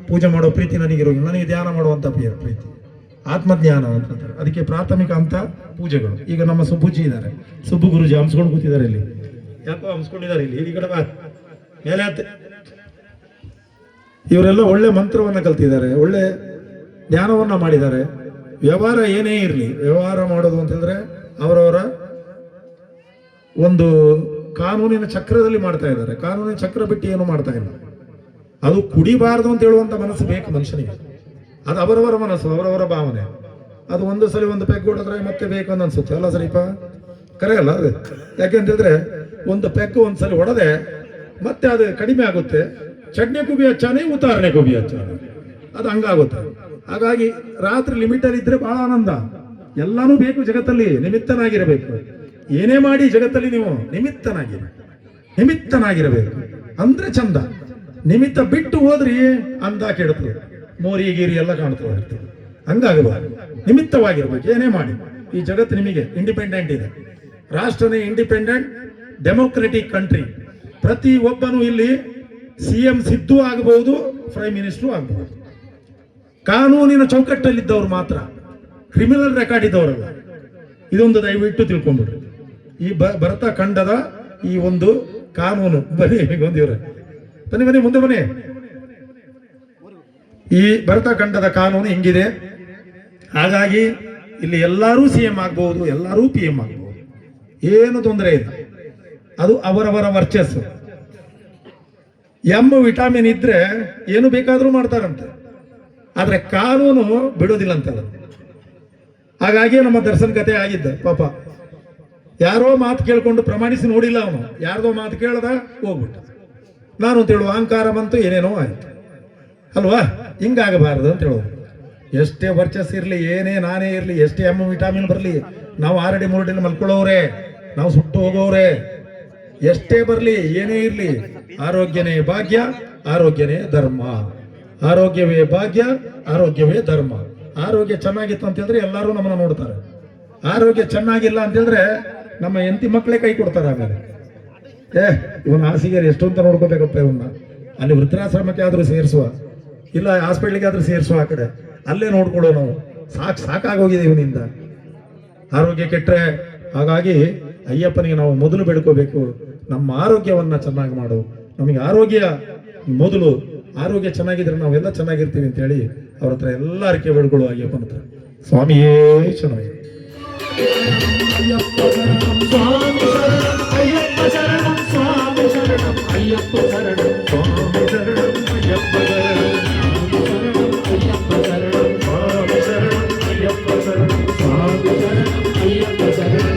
ಪೂಜೆ ಮಾಡೋ ಪ್ರೀತಿ ನನಗಿರೋಂಗಿಲ್ಲ. ನನಗೆ ಧ್ಯಾನ ಮಾಡುವಂಥ ಪ್ರೀತಿ, ಆತ್ಮಜ್ಞಾನ ಅಂತ. ಅದಕ್ಕೆ ಪ್ರಾಥಮಿಕ ಹಂತ ಪೂಜೆಗಳು. ಈಗ ನಮ್ಮ ಸುಬ್ಬುಜಿ ಇದ್ದಾರೆ, ಸುಬ್ಬು ಗುರುಜಿ ಹಂಸ್ಕೊಂಡು ಕೂತಿದ್ದಾರೆ ಇಲ್ಲಿ. ಯಾಕೋ ಹಂಸ್ಕೊಂಡಿದ್ದಾರೆ ಇಲ್ಲಿ, ಈ ಕಡೆ ಮೇಲೆ ಇವರೆಲ್ಲ ಒಳ್ಳೆ ಮಂತ್ರವನ್ನ ಕಲ್ತಿದ್ದಾರೆ, ಒಳ್ಳೆ ಧ್ಯಾನವನ್ನ ಮಾಡಿದ್ದಾರೆ. ವ್ಯವಹಾರ ಏನೇ ಇರಲಿ, ವ್ಯವಹಾರ ಮಾಡೋದು ಅಂತ ಹೇಳಿದ್ರೆ ಅವರವರ ಒಂದು ಕಾನೂನಿನ ಚಕ್ರದಲ್ಲಿ ಮಾಡ್ತಾ ಇದ್ದಾರೆ. ಕಾನೂನಿನ ಚಕ್ರ ಬಿಟ್ಟು ಏನು ಮಾಡ್ತಾ ಇಲ್ಲ. ಅದು ಕುಡಿಬಾರದು ಅಂತ ಹೇಳುವಂತ ಮನಸ್ಸು ಬೇಕು ಮನುಷ್ಯನಿಗೆ. ಅದು ಅವರವರ ಮನಸ್ಸು, ಅವರವರ ಭಾವನೆ. ಅದು ಒಂದು ಸಲ ಒಂದು ಪೆಗ್ ಹೊಡೆದ್ರೆ ಮತ್ತೆ ಬೇಕು ಅಂತ ಅನ್ಸುತ್ತೆ ಅಲ್ಲ ಸರಿಪ? ಕರೆ ಅಲ್ಲ ಅದು? ಯಾಕೆಂತ ಹೇಳಿದ್ರೆ ಒಂದು ಪೆಗ್ ಒಂದ್ಸಲ ಹೊಡೆದೆ ಮತ್ತೆ ಅದು ಕಡಿಮೆ ಆಗುತ್ತೆ. ಚಟ್ನಿ ಕುಬಿ ಹಚ್ಚಾನೆ, ಉತ್ತಾರಣೆ ಕುಬಿ ಹಚ್ಚಾನೆ, ಅದು ಹಂಗಾಗುತ್ತೆ. ಹಾಗಾಗಿ ರಾತ್ರಿ ಲಿಮಿಟ್ ಅಲ್ಲಿ ಇದ್ರೆ ಬಹಳ ಆನಂದ. ಎಲ್ಲಾನು ಬೇಕು ಜಗತ್ತಲ್ಲಿ, ನಿಮಿತ್ತನಾಗಿರಬೇಕು. ಏನೇ ಮಾಡಿ ಜಗತ್ತಲ್ಲಿ ನೀವು ನಿಮಿತ್ತನಾಗಿರಬೇಕು ಅಂದ್ರೆ ಚಂದ. ನಿಮಿತ್ತ ಬಿಟ್ಟು ಹೋದ್ರಿ ಅಂದ ಕೆಡುತ್ತೆ, ಮೋರಿ ಗೀರಿ ಎಲ್ಲ ಕಾಣ್ತಾ ಇರ್ತದೆ. ಹಂಗಾಗಬಾರ್ದು, ನಿಮಿತ್ತವಾಗಿರ್ಬೇಕು. ಏನೇ ಮಾಡಿ ಈ ಜಗತ್ತು ನಿಮಗೆ ಇಂಡಿಪೆಂಡೆಂಟ್ ಇದೆ. ರಾಷ್ಟ್ರನೇ ಇಂಡಿಪೆಂಡೆಂಟ್ ಡೆಮೋಕ್ರೆಟಿಕ್ ಕಂಟ್ರಿ. ಪ್ರತಿ ಒಬ್ಬನು ಇಲ್ಲಿ CM ಸಿದ್ದು ಆಗಬಹುದು, ಪ್ರೈಮ್ ಮಿನಿಸ್ಟರ್ ಆಗಬಹುದು. ಕಾನೂನಿನ ಚೌಕಟ್ಟಲ್ಲಿದ್ದವರು ಮಾತ್ರ, ಕ್ರಿಮಿನಲ್ ರೆಕಾರ್ಡ್ ಇದ್ದವರಲ್ಲ. ಇದೊಂದು ದಯವಿಟ್ಟು ತಿಳ್ಕೊಂಡ್ಬಿಡ್ರಿ. ಈ ಭರತ ಖಂಡದ ಈ ಒಂದು ಕಾನೂನು, ಬನ್ನಿ ಗೊಂದಿವ್ರೆ, ಬನ್ನಿ ಮುಂದೆ ಬನ್ನಿ. ಈ ಭರತ ಖಂಡದ ಕಾನೂನು ಹಿಂಗಿದೆ. ಹಾಗಾಗಿ ಇಲ್ಲಿ ಎಲ್ಲರೂ CM ಆಗಬಹುದು, ಎಲ್ಲರೂ PM ಆಗಬಹುದು, ಏನು ತೊಂದರೆ ಇಲ್ಲ. ಅದು ಅವರವರ ವರ್ಚಸ್ಸು. ವಿಟಾಮಿನ್ ಇದ್ರೆ ಏನು ಬೇಕಾದ್ರೂ ಮಾಡ್ತಾರಂತೆ. ಆದ್ರೆ ಕಾನೂನು ಬಿಡೋದಿಲ್ಲ ಅಂತಲ್ಲ. ಹಾಗಾಗಿ ನಮ್ಮ ದರ್ಶನ್ ಕತೆ ಆಗಿದ್ದ ಪಾಪ. ಯಾರೋ ಮಾತು ಕೇಳ್ಕೊಂಡು ಪ್ರಮಾಣಿಸಿ ನೋಡಿಲ್ಲ ಅವನು, ಯಾರ್ದೋ ಮಾತು ಕೇಳ್ದ ಹೋಗ್ಬಿಟ್ಟ. ನಾನು ಅಂತ ಹೇಳುವ ಅಹಂಕಾರ ಬಂತು, ಏನೇನೋ ಆಯ್ತು ಅಲ್ವಾ. ಹಿಂಗಾಗಬಾರದು ಅಂತ ಹೇಳೋದು. ಎಷ್ಟೇ ವರ್ಚಸ್ ಇರಲಿ, ಏನೇ ನಾನೇ ಇರಲಿ, ಎಷ್ಟೇ ವಿಟಾಮಿನ್ ಬರಲಿ, ನಾವು 6 ಅಡಿ 3 ಅಡಿ ಮಲ್ಕೊಳ್ಳೋರೆ, ನಾವು ಸುಟ್ಟು ಹೋಗೋರೆ, ಎಷ್ಟೇ ಬರಲಿ ಏನೇ ಇರಲಿ, ಆರೋಗ್ಯನೇ ಭಾಗ್ಯ, ಆರೋಗ್ಯನೇ ಧರ್ಮ. ಆರೋಗ್ಯವೇ ಭಾಗ್ಯ, ಆರೋಗ್ಯವೇ ಧರ್ಮ. ಆರೋಗ್ಯ ಚೆನ್ನಾಗಿತ್ತು ಅಂತ ಹೇಳಿದ್ರೆ ಎಲ್ಲರೂ ನಮ್ಮನ್ನ ನೋಡ್ತಾರೆ. ಆರೋಗ್ಯ ಚೆನ್ನಾಗಿಲ್ಲ ಅಂತ ಹೇಳಿದ್ರೆ ನಮ್ಮ ಹೆಂಡತಿ ಮಕ್ಕಳೇ ಕೈ ಕೊಡ್ತಾರೆ. ಆಮೇಲೆ ಇವನ ಹಾಸಿಗೆ ಎಷ್ಟು ಅಂತ ನೋಡ್ಕೋಬೇಕಪ್ಪ, ಇವನ್ನ ಅಲ್ಲಿ ವೃದ್ಧಾಶ್ರಮಕ್ಕೆ ಆದ್ರೂ ಸೇರಿಸುವ, ಇಲ್ಲ ಹಾಸ್ಪಿಟ್ಲಿಗೆ ಆದ್ರೂ ಸೇರಿಸುವ, ಆ ಕಡೆ ಅಲ್ಲೇ ನೋಡ್ಕೊಳ್ಳೋ ನಾವು. ಸಾಕಾಗೋಗಿದೆ ಇವನಿಂದ ಆರೋಗ್ಯ ಕೆಟ್ಟರೆ. ಹಾಗಾಗಿ ಅಯ್ಯಪ್ಪನಿಗೆ ನಾವು ಮೊದಲು ಬೇಡ್ಕೋಬೇಕು, ನಮ್ಮ ಆರೋಗ್ಯವನ್ನ ಚೆನ್ನಾಗಿ ಮಾಡು. ನಮಗೆ ಆರೋಗ್ಯ ಮೊದಲು, ಆರೋಗ್ಯ ಚೆನ್ನಾಗಿದ್ರೆ ನಾವೆಲ್ಲ ಚೆನ್ನಾಗಿರ್ತೀವಿ ಅಂತ ಹೇಳಿ ಅವ್ರ ಹತ್ರ ಎಲ್ಲ ಅರಿಕೆ ಬೇಡ್ಕೊಳ್ಳೋ ಅಯ್ಯಪ್ಪನ ಹತ್ರ. ಸ್ವಾಮಿಯೇ ಚೆನ್ನಾಗಿ ಅಯ್ಯಪ್ಪ ಶರಣಂ ಸ್ವಾಮಿ ಶರಣಂ, ಅಯ್ಯಪ್ಪ ಶರಣಂ ಸ್ವಾಮಿ ಶರಣಂ, ಅಯ್ಯಪ್ಪ ಶರಣಂ ಸ್ವಾಮಿ ಶರಣಂ, ಅಯ್ಯಪ್ಪ ಶರಣಂ ಅಯ್ಯಪ್ಪ ಶರಣಂ ಸ್ವಾಮಿ ಶರಣಂ, ಅಯ್ಯಪ್ಪ ಶರಣಂ ಸ್ವಾಮಿ ಶರಣಂ, ಅಯ್ಯಪ್ಪ ಶರಣಂ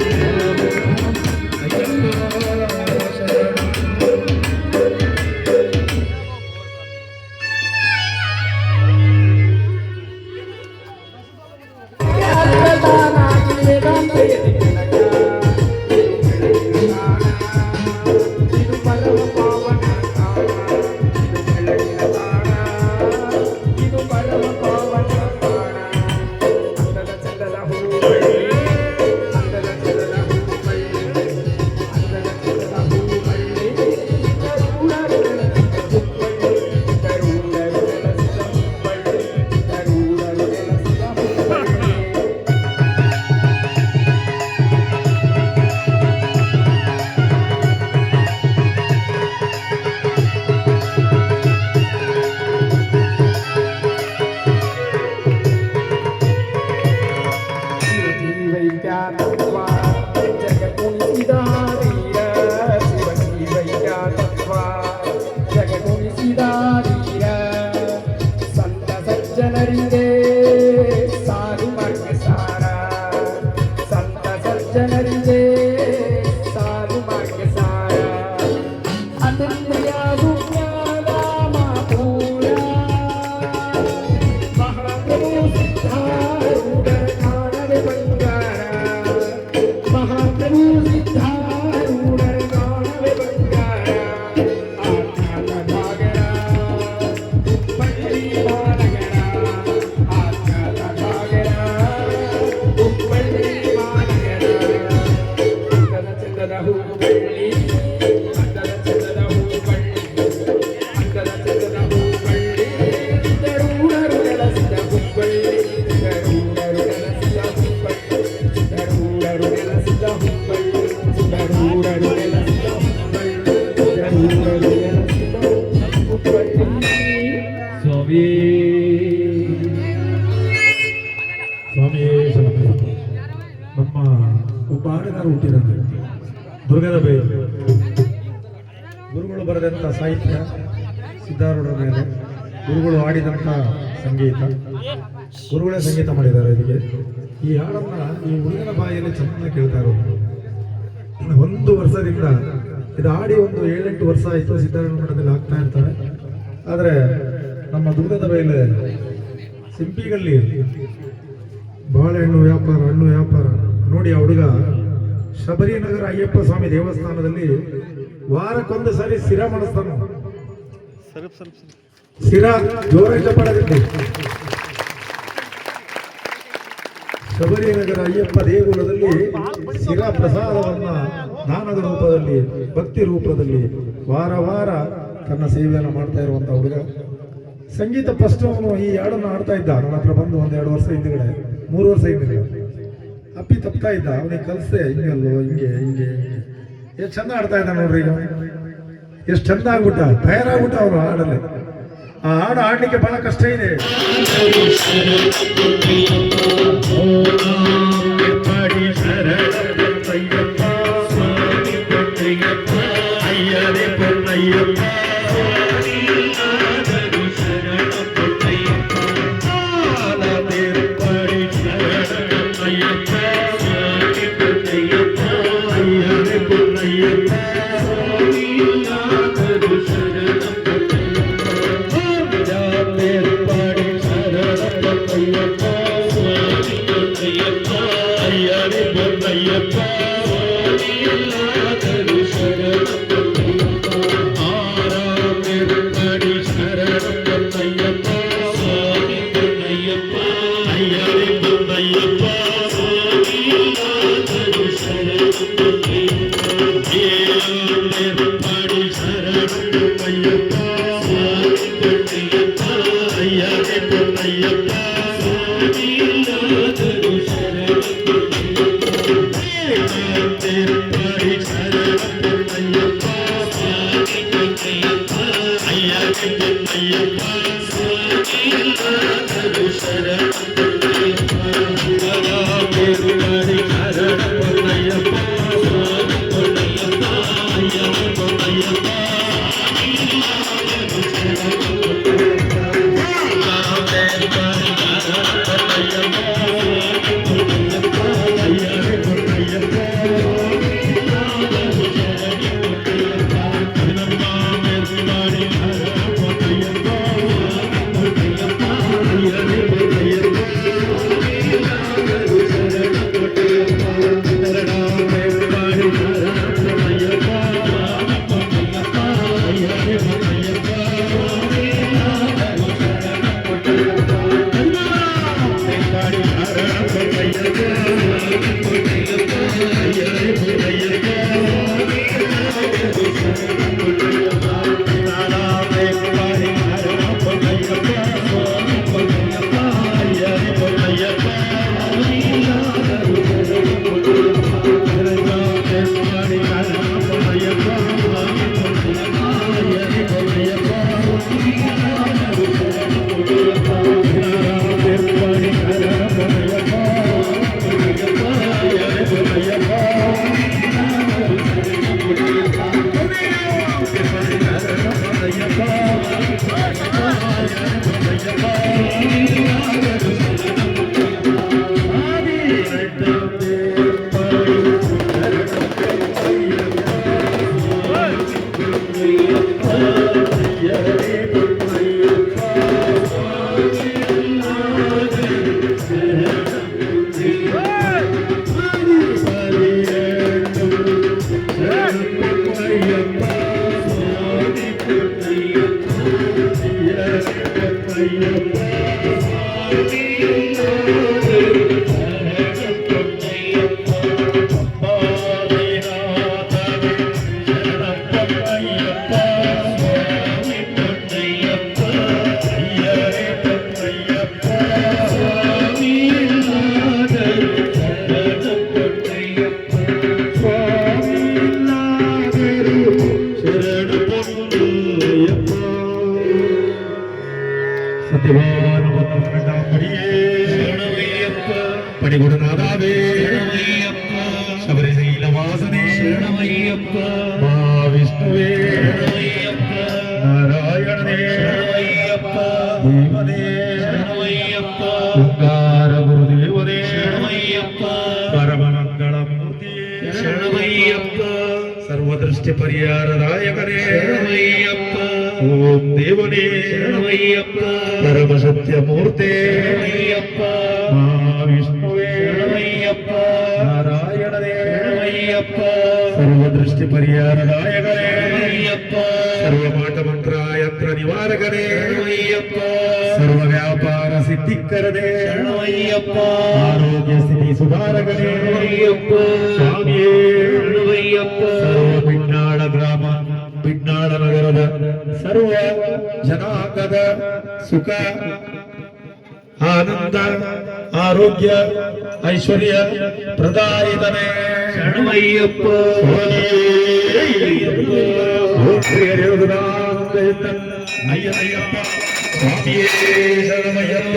ಸ್ವಾಮಿಯೇ ಶರಣಂ. ನಮ್ಮ ಒಬ್ಬ ಆಟಗಾರ ಹುಟ್ಟಿರೋದು ದುರ್ಗದ ಬೈಲು. ಗುರುಗಳು ಬರೆದಂಥ ಸಾಹಿತ್ಯ ಸಿದ್ಧಾರೂಢರ ಮೇಲೆ, ಗುರುಗಳು ಆಡಿದಂಥ ಸಂಗೀತ, ಗುರುಗಳೇ ಸಂಗೀತ ಮಾಡಿದ್ದಾರೆ ಇದಕ್ಕೆ. ಈ ಹಾಡನ್ನ ಈ ಹುಡುಗನ ಬಾಯಲ್ಲಿ ಚೆನ್ನಾಗಿ ಕೇಳ್ತಾ ಇರೋದು. 1 ವರ್ಷದಿಂದ ಇದು ಆಡಿ 7-8 ವರ್ಷ ಆಯಿತು. ಸಿದ್ಧಾರೂಢ ಮಠದಲ್ಲಿ ಆಗ್ತಾ ಇರ್ತಾರೆ. ಆದರೆ ನಮ್ಮ ದುರ್ಗದ ಬೈಲು ಸಿಂಪಿಗಲ್ಲಿ ಬಾಳೆಹಣ್ಣು ವ್ಯಾಪಾರ, ಹಣ್ಣು ವ್ಯಾಪಾರ ನೋಡಿ. ಆ ಹುಡುಗ ಶಬರಿನಗರ ಅಯ್ಯಪ್ಪ ಸ್ವಾಮಿ ದೇವಸ್ಥಾನದಲ್ಲಿ ವಾರಕ್ಕೊಂದು ಸಾರಿ ಸಿರಾ ಮಾಡಿಸ್ತಾನ. ಸಿರಾ ಜೋರಾಗಿ ಚಪ್ಪಾಳೆ. ಶಬರಿನಗರ ಅಯ್ಯಪ್ಪ ದೇಗುಲದಲ್ಲಿ ಸಿರಾ ಪ್ರಸಾದವನ್ನ ದಾನದ ರೂಪದಲ್ಲಿ, ಭಕ್ತಿ ರೂಪದಲ್ಲಿ ವಾರ ವಾರ ತನ್ನ ಸೇವೆಯನ್ನು ಮಾಡ್ತಾ ಇರುವಂತ ಹುಡುಗ. ಸಂಗೀತ ಫಸ್ಟ್ ಅವನು ಈ ಹಾಡನ್ನು ಆಡ್ತಾ ಇದ್ದ. ನನ್ನ ಹತ್ರ ಬಂದು 1-2 ವರ್ಷ ಹಿಂದ್ಗಡೆ, 3 ವರ್ಷ ಹಿಂದ್ಗಡೆ ಅಪ್ಪಿ ತಪ್ತಾ ಇದ್ದ. ಅವನಿಗೆ ಕಲಿಸ್ದೆ, ಹಿಂಗಲ್ಲೋ ಹಿಂಗೆ ಹಿಂಗೆ ಎಷ್ಟು ಚಂದ ಆಡ್ತಾ ಇದ್ದ ನೋಡ್ರಿ. ಈಗ ಎಷ್ಟು ಚಂದ ಆಗ್ಬಿಟ್ಟ, ತಯಾರಾಗ್ಬಿಟ್ಟ ಅವನು ಹಾಡಲ್ಲಿ. ಆ ಹಾಡು ಆಡ್ಲಿಕ್ಕೆ ಬಹಳ ಕಷ್ಟ ಇದೆ. ಪಾಡಿ ಶರಣಯ್ಯಪ್ಪ ಪೊನ್ನಯ್ಯಪ್ಪ ಅಯ್ಯಗೆ ಪೊನ್ನಯ್ಯಪ್ಪ ಸ್ವಾಮಿಯಾದರೂ ಶರಣ ಪಾಡಿ ಶರಣಯ್ಯಪ್ಪ ಸ್ವಾಮಿ ಪೊನ್ನಯ್ಯಪ್ಪ ಅಯ್ಯಗೆ ಪೊನ್ನಯ್ಯಪ್ಪ ಸ್ವಾಮಿಯಾದರೂ ಶರಣ ಪೊನ್ನಯ್ಯಪ್ಪ ಪಾಡಿ ಶರಣಯ್ಯಪ್ಪ ಸ್ವಾಮಿ ಪೊನ್ನಯ್ಯಪ್ಪ ಅಯ್ಯಗೆ ಪೊನ್ನಯ್ಯಪ್ಪ ಪಡಿಗುಡನಾದಾವೆ ಶಬರಿಶೈಲ ವಾಸನೆ ಶರಣಮಯ್ಯಪ್ಪ ಮಹಾವಿಷ್ಣುವೇ ಶರಣಮಯ್ಯಪ್ಪ ನಾರಾಯಣನೇ ಶರಣಮಯ್ಯಪ್ಪ ದೇವನೇ ಶರಣಮಯ್ಯಪ್ಪ ಓಂಕಾರ ಗುರುದೇವನೇ ಶರಣಮಯ್ಯಪ್ಪ ಪರಮಮಂಗಳ ಮೂರ್ತಿಯೇ ಶರಣಮಯ್ಯಪ್ಪ ಸರ್ವದೃಷ್ಟಿ ಪರಿಹಾರದಾಯಕನೇ ಶರಣಮಯ್ಯಪ್ಪ ಓಂ ದೇವನೇ ಶರಣಮಯ್ಯಪ್ಪ ಪರಮ ಸತ್ಯ ಮೂರ್ತೆ ಶರಣಮಯ್ಯಪ್ಪ ಮಹಾವಿಷ್ಣುವೇ ಶರಣಮಯ್ಯಪ್ಪ ನಾರಾಯಣನೇ ಶರಣಮಯ್ಯಪ್ಪ ಸರ್ವದೃಷ್ಟಿ ಪರಿಹಾರದಾಯಕನೇ ಶರಣಮಯ್ಯಪ್ಪ ಸರ್ವಮಾಟ ಮಂತ್ರ ಯಂತ್ರ ನಿವಾರಕನೇ ಶರಣಮಯ್ಯಪ್ಪ ಸರ್ವ ವ್ಯಾಪಾರ ಸಿದ್ಧಿಕರನೇ ಶರಣಮಯ್ಯಪ್ಪ ಆರೋಗ್ಯ ಸ್ಥಿತಿ ಸುಧಾರಕನೇ ಶರಣಮಯ್ಯಪ್ಪ ಸ್ವಾಮಿಯೇ ಶರಣಮಯ್ಯಪ್ಪ ಸರ್ವ ಬಿಡ್ನಾಳ ಗ್ರಾಮ ಬಿಡ್ನಾಳ ನಗರದ ಸರ್ವ ಜನಾಂಗದ ಸುಖ ಆನಂದ ಆರೋಗ್ಯ ಐಶ್ವರ್ಯ ಪ್ರದಾಯಿತನೇ ಶರಣಮಯ್ಯಪ್ಪ ಅಯ್ಯನಯ್ಯಪ್ಪ ಸ್ವಾಮಿಯೇ ಶರಣಮಯ್ಯಪ್ಪ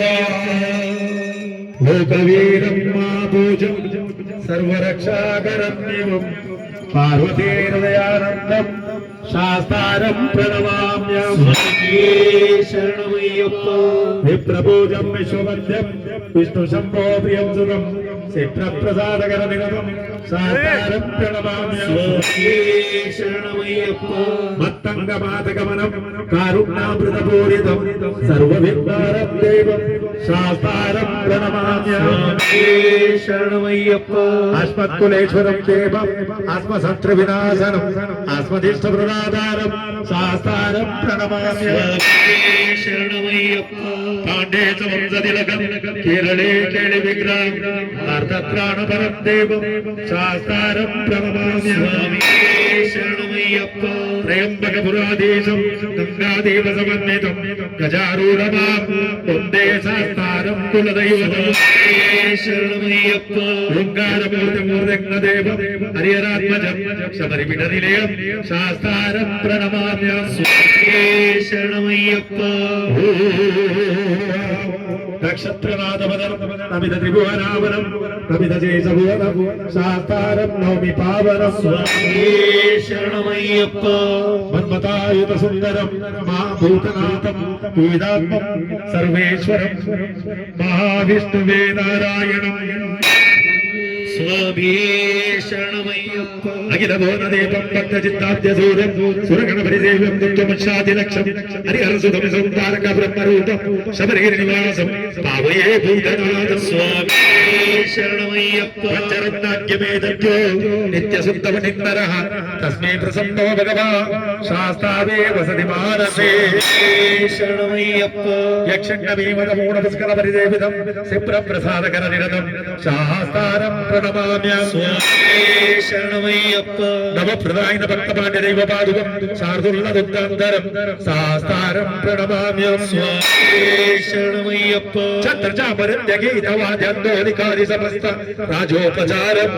ಲೋಕವೀರಂ ಮಾಭೂಜಂ ಸರ್ವರಕ್ಷಾಕರನ್ನಿವಂ ಪಾರ್ವತೀ ಹೃದಯಾನಂದಂ ಶಾಸ್ತಾರಂ ಪ್ರಣಮಾಮ್ಯಂ ಶರಣಮಯ್ಯಪ್ಪ ವಿಪ್ರಭೂಜಂ ವಿಶ್ವವಂದ್ಯಂ ವಿಷ್ಣು ಶಂಭೋ ಪ್ರಿಯಂ ಸುಖಂ ಚಿತ್ರಪ್ರಸಾದಕರ ನಿಗಮಂ ಶಾಸ್ತಾರಂ ಪ್ರಣಮಾಮ್ಯಂ ಶರಣಮಯ್ಯಪ್ಪ ಮತ್ತಂಗ ಮಾತಗಮನಂ ಕಾರುಣ್ಯಾಮೃತಪೂರಿತಂ ಸರ್ವವಿದ್ವಾರಂ ದೇವಂ ಶಾಸ್ತಾರಂ ಪ್ರಣಮಾಮ್ಯಂ ಶರಣಮಯ್ಯಪ್ಪ ಅಸ್ಮತ್ಕುಲೇಶ್ವರಂ ದೇವಂ ಆತ್ಮಸಂತ್ರ ವಿನಾಶನಂ ಆತ್ಮದಿಷ್ಟ ಪ್ರದಾಧಾರಂ ಶಾಸ್ತಾರಂ ಪ್ರಣಮಾಮ್ಯಂ ಶರಣಮಯ್ಯಪ್ಪ ಪಾಂಡೇಶ ವಂಶತಿಲಕಂ ಕೇರಳೇ ಕೇಳಿ ವಿಗ್ರಹಂ ಅರ್ಧತ್ರಾಣ ಪರಂ ದೇವಂ ಶಾಸ್ತಾರಂ ಪ್ರಣಮಾಮ್ಯಂ ಶರಣಮಯ್ಯಪ್ಪ ಶರಣಮಯ್ಯಪ್ಪ ತ್ರಯಂಬಕಪುರಾಧೀಶಂ ಗಂಗಾದೇವ ಸಮನ್ವಿತಂ ಗಜಾರೂಢಮಾಂ ವಂದೇ ಶಾಸ್ತಾರಂ ಕುಲದೈವತಂ ಶರಣಮಯ್ಯಪ್ಪ ಓಂಕಾರಮೂರ್ತಿಮೂರ್ಧಜ್ಞದೇವಂ ಹರಿಹರಾತ್ಮಜಂ ಶಬರಿಪೀಠನಿಲಯಂ ಶಾಸ್ತಾರಂ ಪ್ರಣಮಾಮ್ಯಹಂ ಶರಣಮಯ್ಯಪ್ಪ ನಕ್ಷತ್ರನಾದವನಂ ನಮಿತ ತ್ರಿಭುವನಾವನಂ ನಮಿತ ಜೇಸಭುವನಂ ಶಾಸ್ತಾರಂ ನೌಮಿ ಪಾವನಂ ಶರಣಮಯ್ಯಪ್ಪ ಮನ್ಮತಾಯುತ ಸುಂದರಂ ಮಹಾಭೂತನಾಥಂ ವೇದಾತ್ಮಂ ಸರ್ವೇಶ್ವರಂ ಮಹಾವಿಷ್ಣುವೇ ನಾರಾಯಣಂ ಸ್ವಾಮಿ ಶರಣಮಯ್ಯಪ್ಪ ಅಖಿಲ ಭುವನ ದೇವಂ ಭಕ್ತ ಚಿತ್ತಾದ್ಯ ಸೂರ್ಯಂ ಸುರಗಣ ಪರಿದೇವ್ಯಂ ದುಷ್ಟಮಕ್ಷಾದಿ ಲಕ್ಷಂ ಹರಿಹರ ಸುಧಂ ಸಂತಾರಕ ಬ್ರಹ್ಮರೂಪಂ ಶಬರಿಗಿರಿ ನಿವಾಸಂ ಪಾವಯೇ ಭೂತನಾಥ ಸ್ವಾಮಿ ಶರಣಮಯ್ಯಪ್ಪ ಪಂಚರತ್ನಾಗ್ಯಮೇದಭ್ಯೋ ನಿತ್ಯ ಸುತ್ತಮನಿಂದರಃ ತಸ್ಮೈ ಪ್ರಸನ್ನೋ ಭಗವಾ ಶಾಸ್ತಾವೇ ವಸತಿ ಮಾನಸೇ ಶರಣಮಯ್ಯಪ್ಪ ಯಕ್ಷಂಗಮೀಮದ ಮೂಢಪುಷ್ಕರ ಪರಿದೇವಿತಂ ಸಿಪ್ರ ಪ್ರಸಾದಕರ ನಿರತಂ ಶಾಸ್ತಾರಂ ಪ್ರಣಮಾಮ್ಯಹಂ ಶರಣಮಯ್ಯಪ್ಪ ನವ ಪ್ರದಾಯಿನ ಭಕ್ತಪಾಂಡ್ಯ ದೈವ ಪಾದುಕಂ ಶಾರ್ದುಲ್ಲ ದುರ್ಗಾಂಧರಂ ಶಾಸ್ತಾರಂ ಪ್ರಣಮಾಮ್ಯಹಂ ಶರಣಮಯ್ಯಪ್ಪ ಛತ್ರಚಾಮರತ್ಯ ಗೀತವಾದ್ಯಂದೋಲಿಕಾರಿ ಸಮಸ್ತ ರಾಜೋಪಚಾರಂ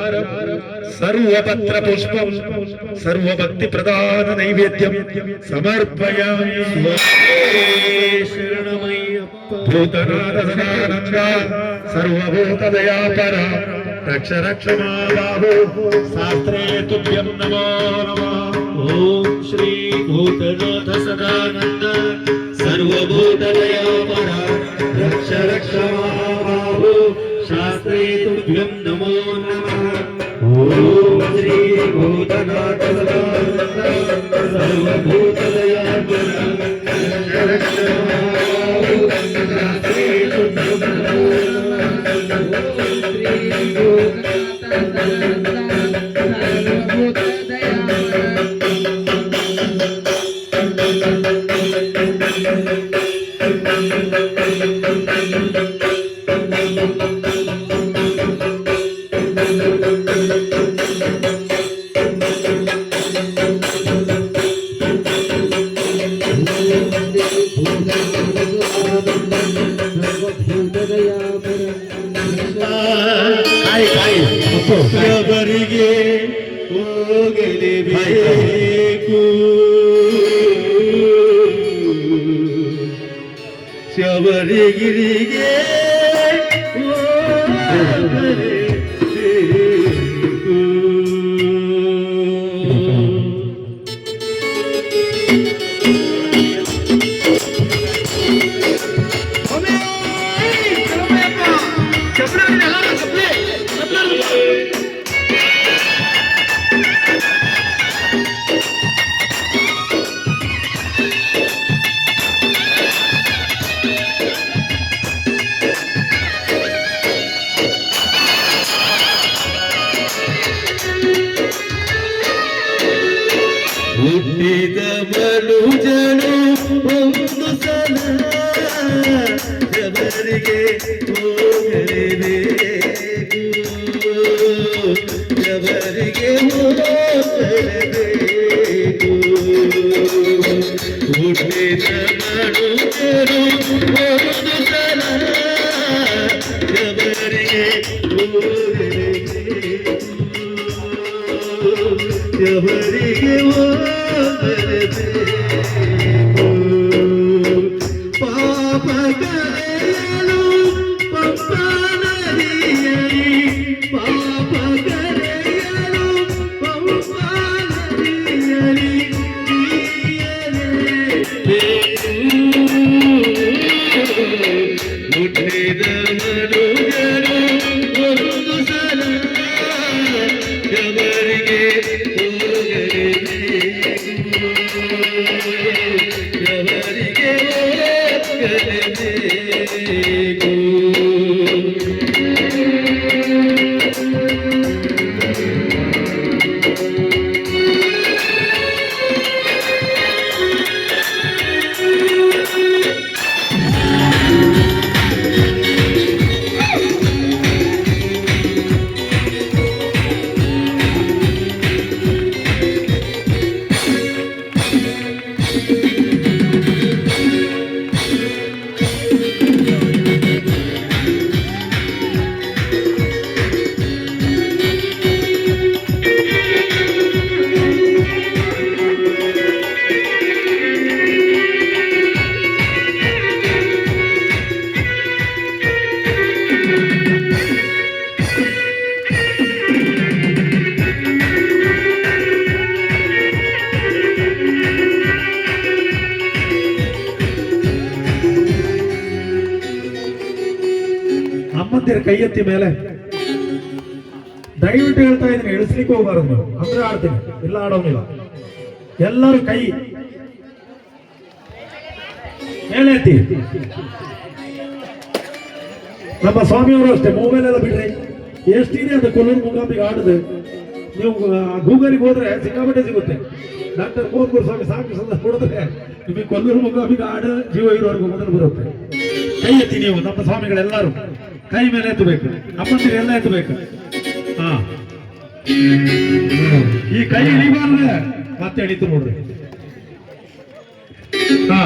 ಸರ್ವಪತ್ರ ಪುಷ್ಪಂ ಸರ್ವಭಕ್ತಿ ಪ್ರದಾನ ನೈವೇದ್ಯಂ ಸಮರ್ಪಯಾಮಿ ಶರಣಮಯ್ಯಪ್ಪ ಭೂತನಾಥ ಸದಾನಂದ ಸರ್ವಭೂತ ದಯಾಪರ ರಕ್ಷ ರಕ್ಷ ಮಾಬಾಹು ಶಾಸ್ತ್ರೇ ತುಭ್ಯಂ ನಮೋ ನಮಃ ಓಂ ಶ್ರೀ ಭೂತನಾಥ ಸದಾನಂದ ಸರ್ವಭೂತದಯಾಪರ ರಕ್ಷ ರಕ್ಷ ಮಾಬಾಹು ಶಾಸ್ತ್ರೇ ತುಭ್ಯಂ ನಮೋ ನಮಃ ಓಂ ಶ್ರೀ ಭೂತನಾಥ ಸದಾನಂದ ಸರ್ವಭೂತದಯಾಪರ ರಕ್ಷ ರಕ್ಷ ಮಾಬಾಹು ಶಾಸ್ತ್ರೇ ತುಭ್ಯಂ ನಮೋ ಶಬರಿಗೆ ಹೋಗಲೇಬೇಕು ಶಬರಿಗಿರಿಗೆ ಹುಟ್ಟಿದ ಮನುಜನು ಒಂದು ಸಲ ಶಬರಿಗೆ ಹೋಗಲೇಬೇಕು ಶಬರಿಗೆ ಹೋಗಲೇಬೇಕು ಹುಟ್ಟಿದ ಮನುಜನು ಒಂದು ಸಲ ಶಬರಿಗೆ ಹೋಗಲೇಬೇಕು ಶಬರಿಗೆ ಪಾಪ ಕರೆಯಲು ಪಂಪಾ ನದಿಯಲಿ ಪಾಪ ಕರೆಯಲು ಪಂಪಾ ನದಿಯಲಿ ಹುಟ್ಟಿದ ಮನುಜರು ಒಂದು ಸಲ ಶಬರಿಗೆ ಆಡ್ತೀರಿ ಕೈ ಎತ್ತಿ ಮೇಲೆ? ದಯವಿಟ್ಟು ಹೇಳ್ತಾ ಇದ್ದೀನಿ, ಇಳಿಸ್ಲಿಕ್ಕೆ ಹೋಗ್ಬಾರ್ದು ನೀವು. ಅಂದ್ರೆ ಆಡ್ತೀನಿ, ಇಲ್ಲ ಆಡೋನಿಲ್ಲ. ಎಲ್ಲರೂ ಕೈ ಮೇಲೆತ್ತಿ. ನಮ್ಮ ಸ್ವಾಮಿಯವರು ಅಷ್ಟೇ, ಮೊಬೈಲ್ ಎಲ್ಲ ಬಿಡ್ರಿ. ಎಷ್ಟಿದೆ ಅದು ಕೊಲ್ಲೂರು ಮೂಕಾಂಬಿಗೆ ಆಡುದು. ನೀವು ಗೂಗಲ್ಗೆ ಹೋದ್ರೆ ಸಿಕ್ಕಾಪಟ್ಟೆ ಸಿಗುತ್ತೆ. ಡಾಕ್ಟರ್ ಕೋರ್ಕೂರ್ ಸ್ವಾಮಿ ಸಾಕು ಸಂದ ಕೊಡಿದ್ರೆ ನಿಮಗೆ ಕೊಲ್ಲೂರು ಮೂಕಾಂಬಿಗೆ ಆಡು ಜೀವ ಇರುವವರೆಗೂ ಮೊದಲು ಬರುತ್ತೆ. ಕೈ ಎತ್ತಿ ನೀವು, ನಮ್ಮ ಸ್ವಾಮಿಗಳೆಲ್ಲರೂ ಕೈ ಮೇಲೆ ಎತ್ತಬೇಕು, ಅಮ್ಮಂದಿರು ಎಲ್ಲ ಎತ್ತಬೇಕು. ಹಾ, ಈ ಕೈ ಇಳಿಬಾರ್ದು, ಮತ್ತೆ ಎಳಿತು ನೋಡ್ರಿ. ಹಾ,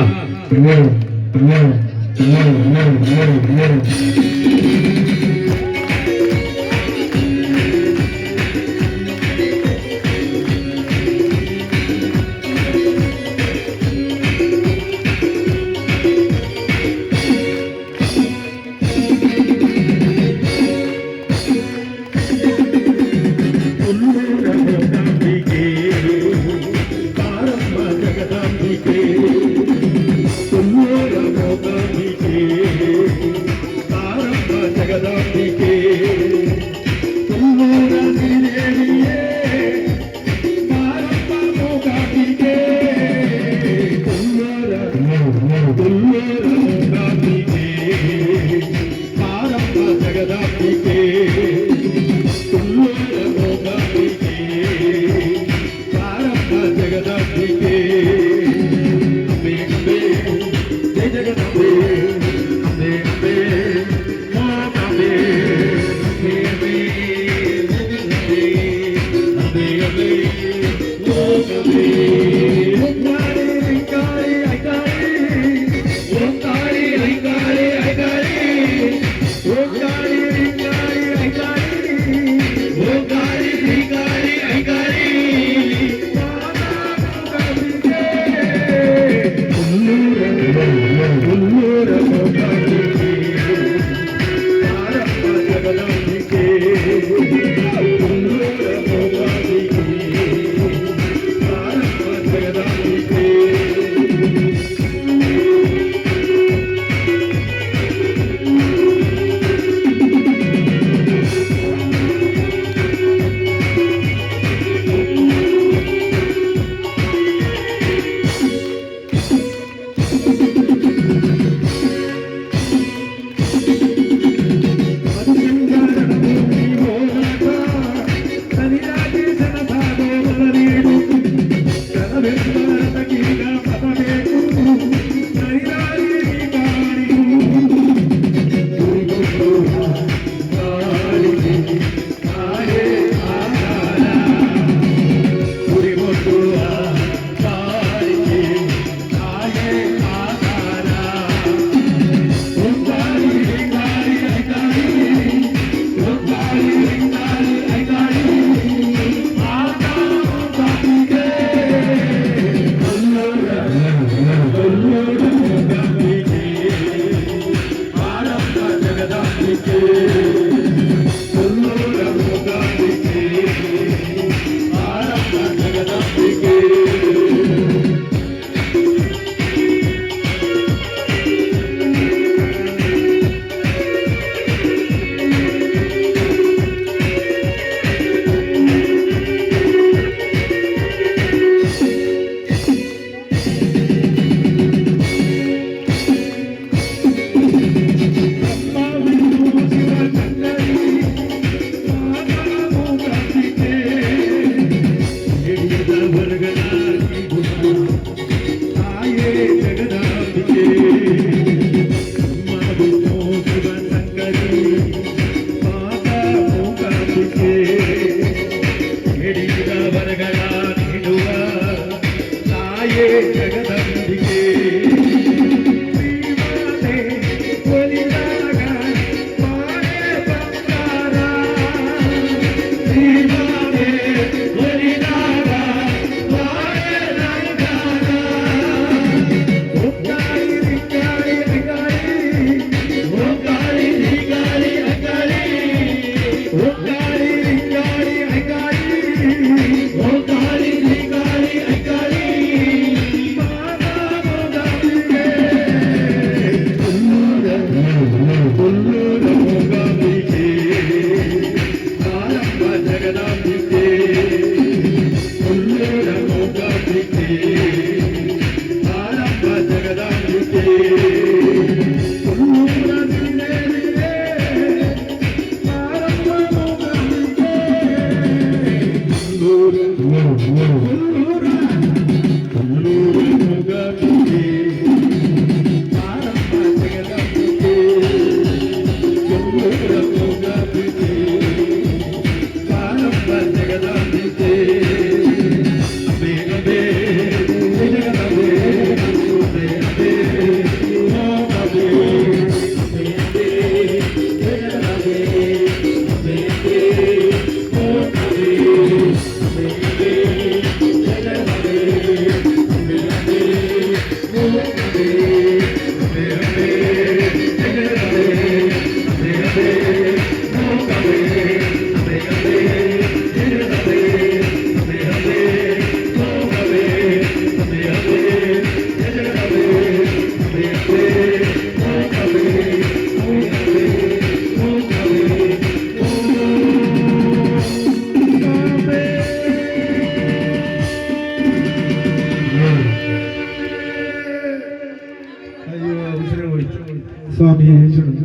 ಸ್ವಾಮಿಯೇ ಶರಣು.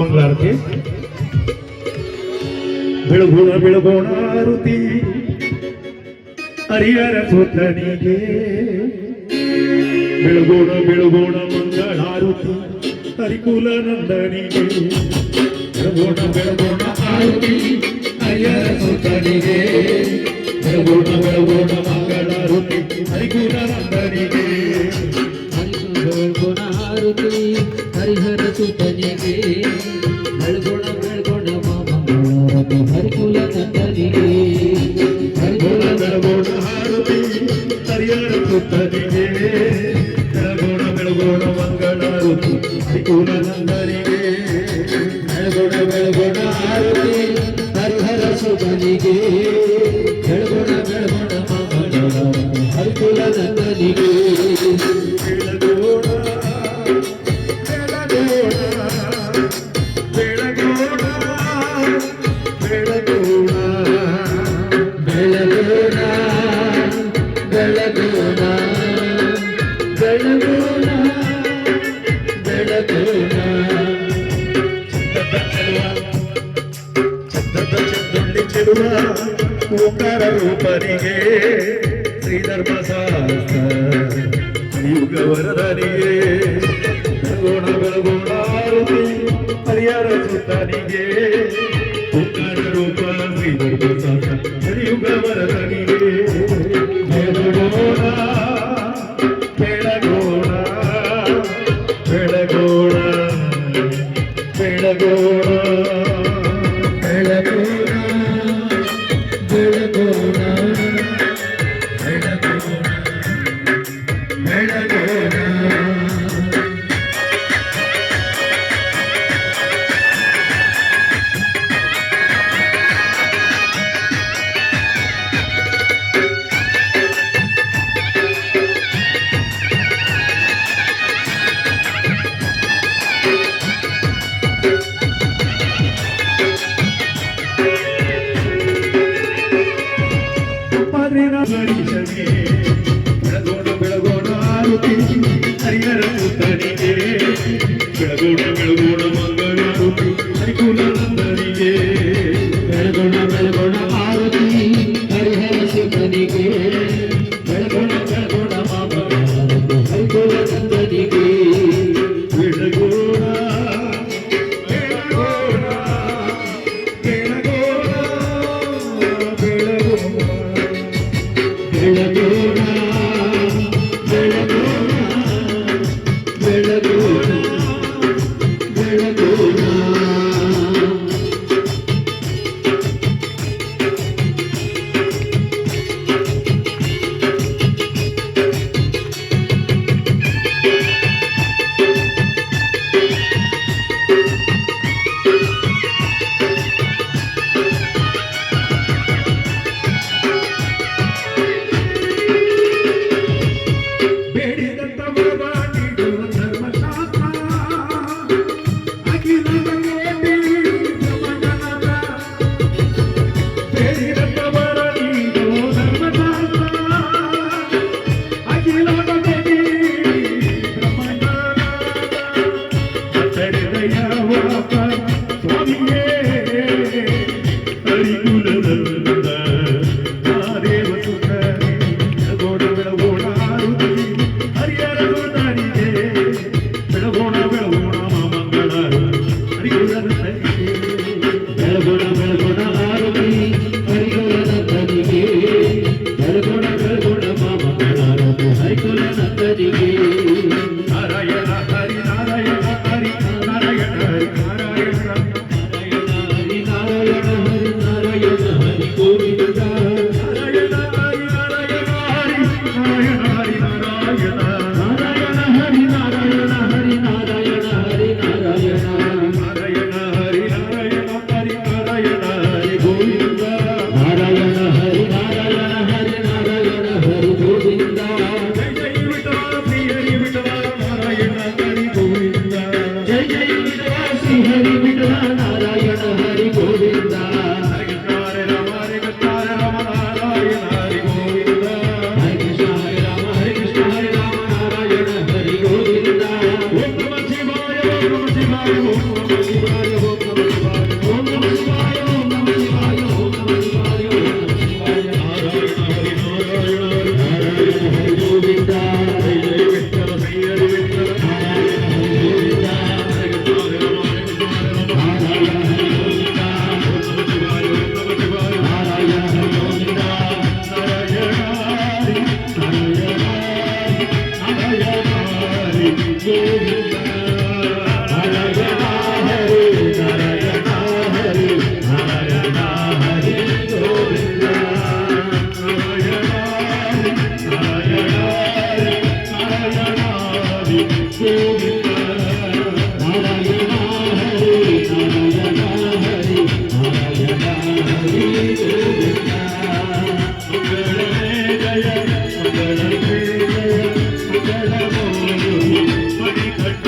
ಮಂಗಳಾರತಿ. ಬೆಳಗೋಣ ಬೆಳಗೋಣ ಆರುತಿ ಹರಿಹರ ಸುತನಿಗೆ, ಬೆಳಗೋಣ ಬೆಳಗೋಣ ಮಂಗಳಾರುತಿ ಹರಿಕುಲ ನಂದನಿಗೆ, ಬೆಳಗೋಣ ಬೆಳಗೋಣ ಆರುತಿ ಹರಿಹರ ಸುತನಿಗೆ, ಬೆಳಗೋಣ ಬೆಳಗೋಣ ಮಂಗಳಾರುತಿ ಹರಿಕುಲ ನಂದನಿಗೆ, ಬೆಳಗುಣ ಆರುತಿ ಹರಿಹರ ಸುತನಿಗೆ, ಬೆಳಗುಣ ಬೆಳಗುಣ ಮಂಗಳಾರತಿ ಹರಿಕುಲ ನಂದನಿಗೆ, ಬೆಳಗೋಣ ಬೆಳಗೋಣ ಆರುತಿ ಹರಿಹರ ಸುತನಿಗೆ, ಬೆಳಗೋಣ ಬೆಳಗೋಣ ಮಂಗಳಾರುತಿ ಹರಿಕುಲ ನಂದನಿಗೆ, ಬೆಳಗುಣ ಬೆಳಗುಣ ಆರುತಿ ಹರಿಹರ ಸುತನಿಗೆ, ಬೆಳಗುಣ ಬೆಳಗುಣ ಮಂಗಳಾರತಿ ಹರಿಕುಲ ನಂದನಿಗೆ, ಬೆಳಗೋಣ ಬೆಳಗೋಣ ಬೆಳಗೋಣ ಬೆಳಗೋಣ ಬೆಳಗುಣ ಬೆಳಗುಣ ಬೆಳಗುಣ ಚಂದೊಳ್ಳಿ ಚೆಲುವ ಓಂಕಾರ ರೂಪನಿಗೆ, ಶ್ರೀಧರ್ಮಶಾಸ್ತ್ರ ಯುಗ ವರದನಿಗೆ, ಬೆಳಗೋಣ ಬೆಳಗೋಣ ಆರುತಿ ಹರಿಹರ ಸುತನಿಗೆ, ಓಂಕಾರ ರೂಪ ಶ್ರೀಧರ್ಮಶಾಸ್ತ್ರ ಯುಗ ವರದನಿಗೆ, ಬೆಳಗೋಣ ಬೆಳಗೋಣ ಬೆಳಗೋಣ ಬೆಳಗೋಣ ಬೆಳಗುಣ ಬೆಳಗುಣ ಬೆಳಗೋಣ. ಗಣೇಶನಿಗೆ, ಬೆಳಗೋಣ ಬೆಳಗೋಣ ಆರುತಿ ಹರಿಹರ ಸುತನಿಗೆ, ಬೆಳಗೋಣ ಬೆಳಗೋಣ ಮಂಗಳಾರುತಿ ಹರಿಕುಲ ನಂದನಿಗೆ, ಬೆಳಗುಣ ಬೆಳಗುಣ ಆರುತಿ ಹರಿಹರ ಸುತನಿಗೆ, ಬೆಳಗುಣ ಬೆಳಗುಣ ಮಂಗಳಾರತಿ ಹರಿಕುಲ ನಂದನಿಗೆ, ಬೆಳಗೋಣ ಬೆಳಗೋಣ ಬೆಳಗೋಣ ಬೆಳಗೋಣ ಬೆಳಗುಣ ಬೆಳಗುಣ ಬೆಳಗುಣ ಬೆಳಗುಣ ಗೋವಿಂದ ನಾರಾಯಣ ಹರಿ ನಾರಾಯಣ ಹರಿ ನಾರಾಯಣ ಹರಿ ಗೋವಿಂದ ಮಂಗಳಮೇ ಜಯ ಮಂಗಳಮೇ ಜಯ ಮಂಗಳಮೂರ್ತಿ ಮಣಿಕಂಠ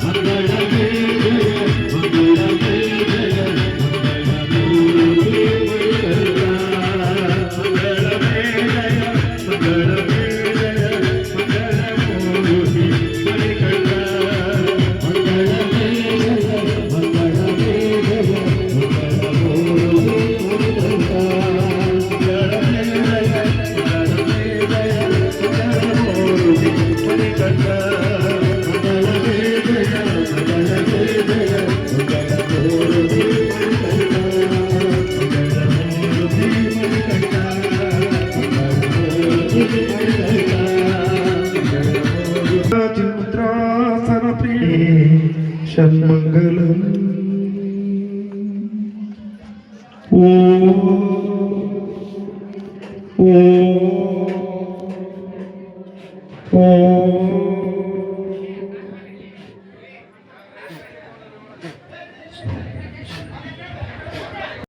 ಮಂಗಳಮೇ ಜಯ ಮಂಗಳಮೇ ಜಯ ಮಂಗಳಮೂರ್ತಿ ಮಣಿಕಂಠ ಮಂಗಳಮೇ ಜಯ ಮಂಗಳಮೇ ಜಯ ಮಂಗಳಮೂರ್ತಿ ಮಣಿಕಂಠ ಮಂಗಳಮೇ ಜಯ ಮಂಗಳಮೇ ಜಯ ಮಂಗಳಮೂರ್ತಿ ಮಣಿಕಂಠ ಚಿತ್ರಾಸನ ಪ್ರಿಯ ಷಣ್ಮಂಗಲಂ ಓ ಓ ಓ